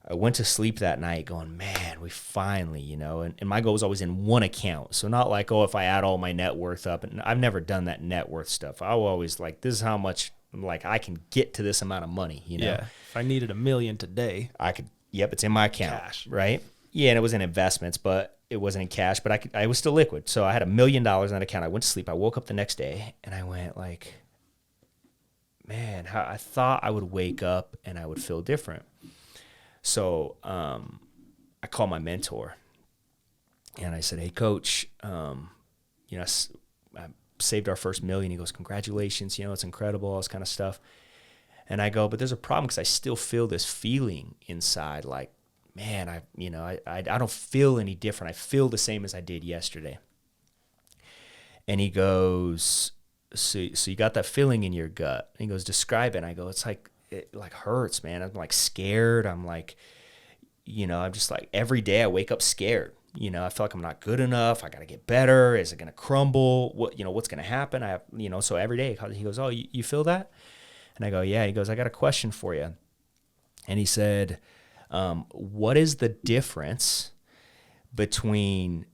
I went to sleep that night going, man, we finally, and my goal was always in one account. So not like, oh, if I add all my net worth up, and I've never done that net worth stuff. I was always like, this is how much, like, I can get to this amount of money, Yeah. If I needed $1 million today, I could, yep, it's in my account, cash. Right? Yeah, and it was in investments, but it wasn't in cash. But I was still liquid, so I had $1 million in that account. I went to sleep. I woke up the next day, and I went like, man, how I thought I would wake up and I would feel different. So I called my mentor, and I said, "Hey, coach, you know, I saved our first $1 million." He goes, "Congratulations, you know, it's incredible, all this kind of stuff." And I go, "But there's a problem because I still feel this feeling inside, like, man, I don't feel any different. I feel the same as I did yesterday." And he goes, so you got that feeling in your gut. And he goes, "Describe it." And I go, "It's like, it like hurts, man. I'm like scared. I'm like, I'm just like, every day I wake up scared. I feel like I'm not good enough. I got to get better. Is it going to crumble? What's going to happen?" I have, so every day he goes, "Oh, you feel that?" And I go, "Yeah." He goes, "I got a question for you." And he said, "What is the difference between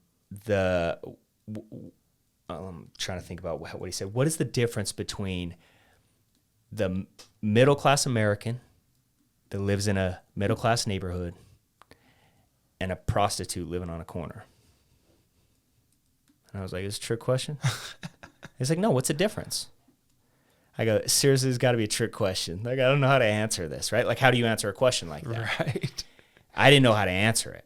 I'm trying to think about what he said. What is the difference between the middle-class American that lives in a middle-class neighborhood and a prostitute living on a corner?" And I was like, "It's a trick question?" He's like, "No, what's the difference?" I go, "Seriously, it's got to be a trick question. Like, I don't know how to answer this, right? Like, how do you answer a question like that?" Right. I didn't know how to answer it.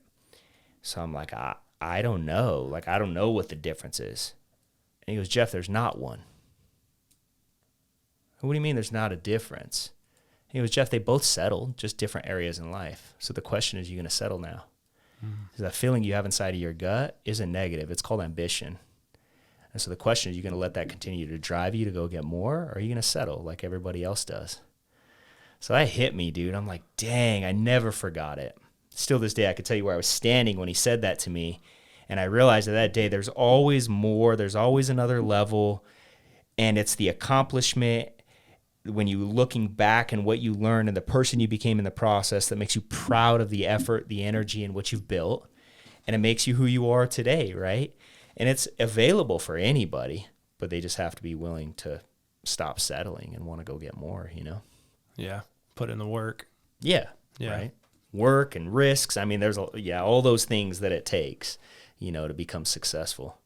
So I'm like, I don't know. Like, I don't know what the difference is. And he goes, "Jeff, there's not one." "What do you mean there's not a difference?" He goes, "Jeff, they both settle, just different areas in life. So the question is, you going to settle now? Because that feeling you have inside of your gut isn't negative. It's called ambition. And so the question is, you going to let that continue to drive you to go get more, or are you going to settle like everybody else does?" So that hit me, dude. I'm like, dang, I never forgot it. Still this day, I could tell you where I was standing when he said that to me. And I realized that day, there's always more. There's always another level. And it's the accomplishment when you looking back and what you learned and the person you became in the process that makes you proud of the effort, the energy, and what you've built. And it makes you who you are today, right? And it's available for anybody, but they just have to be willing to stop settling and want to go get more, Yeah. Put in the work. Yeah. Right. Work and risks. I mean, there's all those things that it takes, to become successful.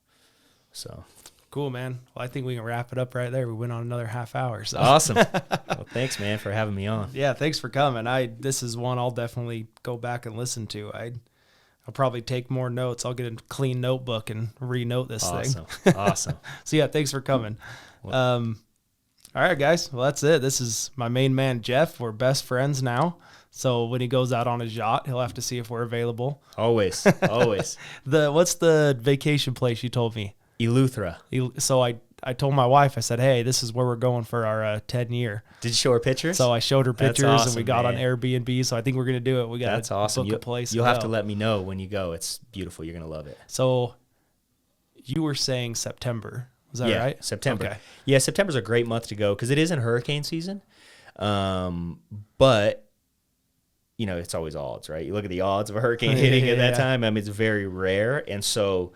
So cool, man. Well, I think we can wrap it up right there. We went on another half hour. So awesome. Well, thanks, man, for having me on. Yeah, thanks for coming. This is one I'll definitely go back and listen to. I'll probably take more notes. I'll get a clean notebook and re-note this thing. Awesome. So yeah, thanks for coming. All right, guys. Well, that's it. This is my main man, Jeff. We're best friends now. So when he goes out on his yacht, he'll have to see if we're available. Always. What's the vacation place you told me? Eleuthera. So I told my wife, I said, "Hey, this is where we're going for our 10-year. Did you show her pictures? So I showed her pictures, awesome, and we got man. on Airbnb. So I think we're going to do it. We got That's awesome. book a place. You'll have to let me know when you go. It's beautiful. You're going to love it. So you were saying September. Was that right? September. Okay. Yeah, September's a great month to go because it isn't hurricane season. But it's always odds, right? You look at the odds of a hurricane hitting at that time. I mean, it's very rare. And so,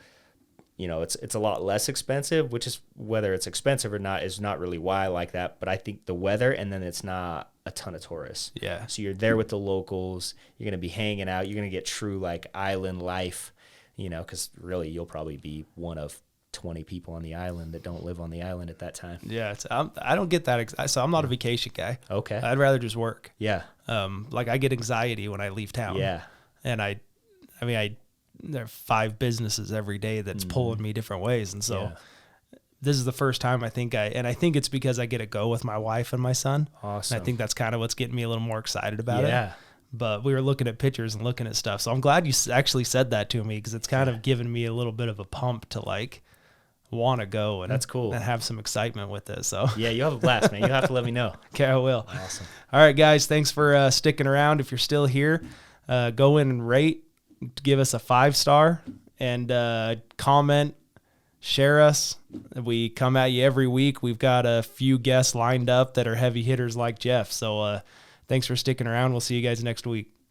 it's a lot less expensive, which is, whether it's expensive or not is not really why I like that. But I think the weather, and then it's not a ton of tourists. Yeah. So you're there with the locals. You're going to be hanging out. You're going to get true like island life, because really you'll probably be one of 20 people on the island that don't live on the island at that time. Yeah. I don't get that. So I'm not a vacation guy. Okay. I'd rather just work. Yeah. Like I get anxiety when I leave town. Yeah. And there are 5 businesses every day that's pulling me different ways. And so this is the first time I think it's because I get to go with my wife and my son. Awesome. And I think that's kind of what's getting me a little more excited about it. Yeah. But we were looking at pictures and looking at stuff. So I'm glad you actually said that to me, because it's kind of given me a little bit of a pump to like want to go and that's cool and have some excitement with it. So yeah, you'll have a blast, man. You'll have to let me know. Okay, I will. Awesome. All right, guys, thanks for sticking around. If you're still here, go in and rate, give us a 5-star, and comment, share us. We come at you every week. We've got a few guests lined up that are heavy hitters like Jeff. So thanks for sticking around. We'll see you guys next week.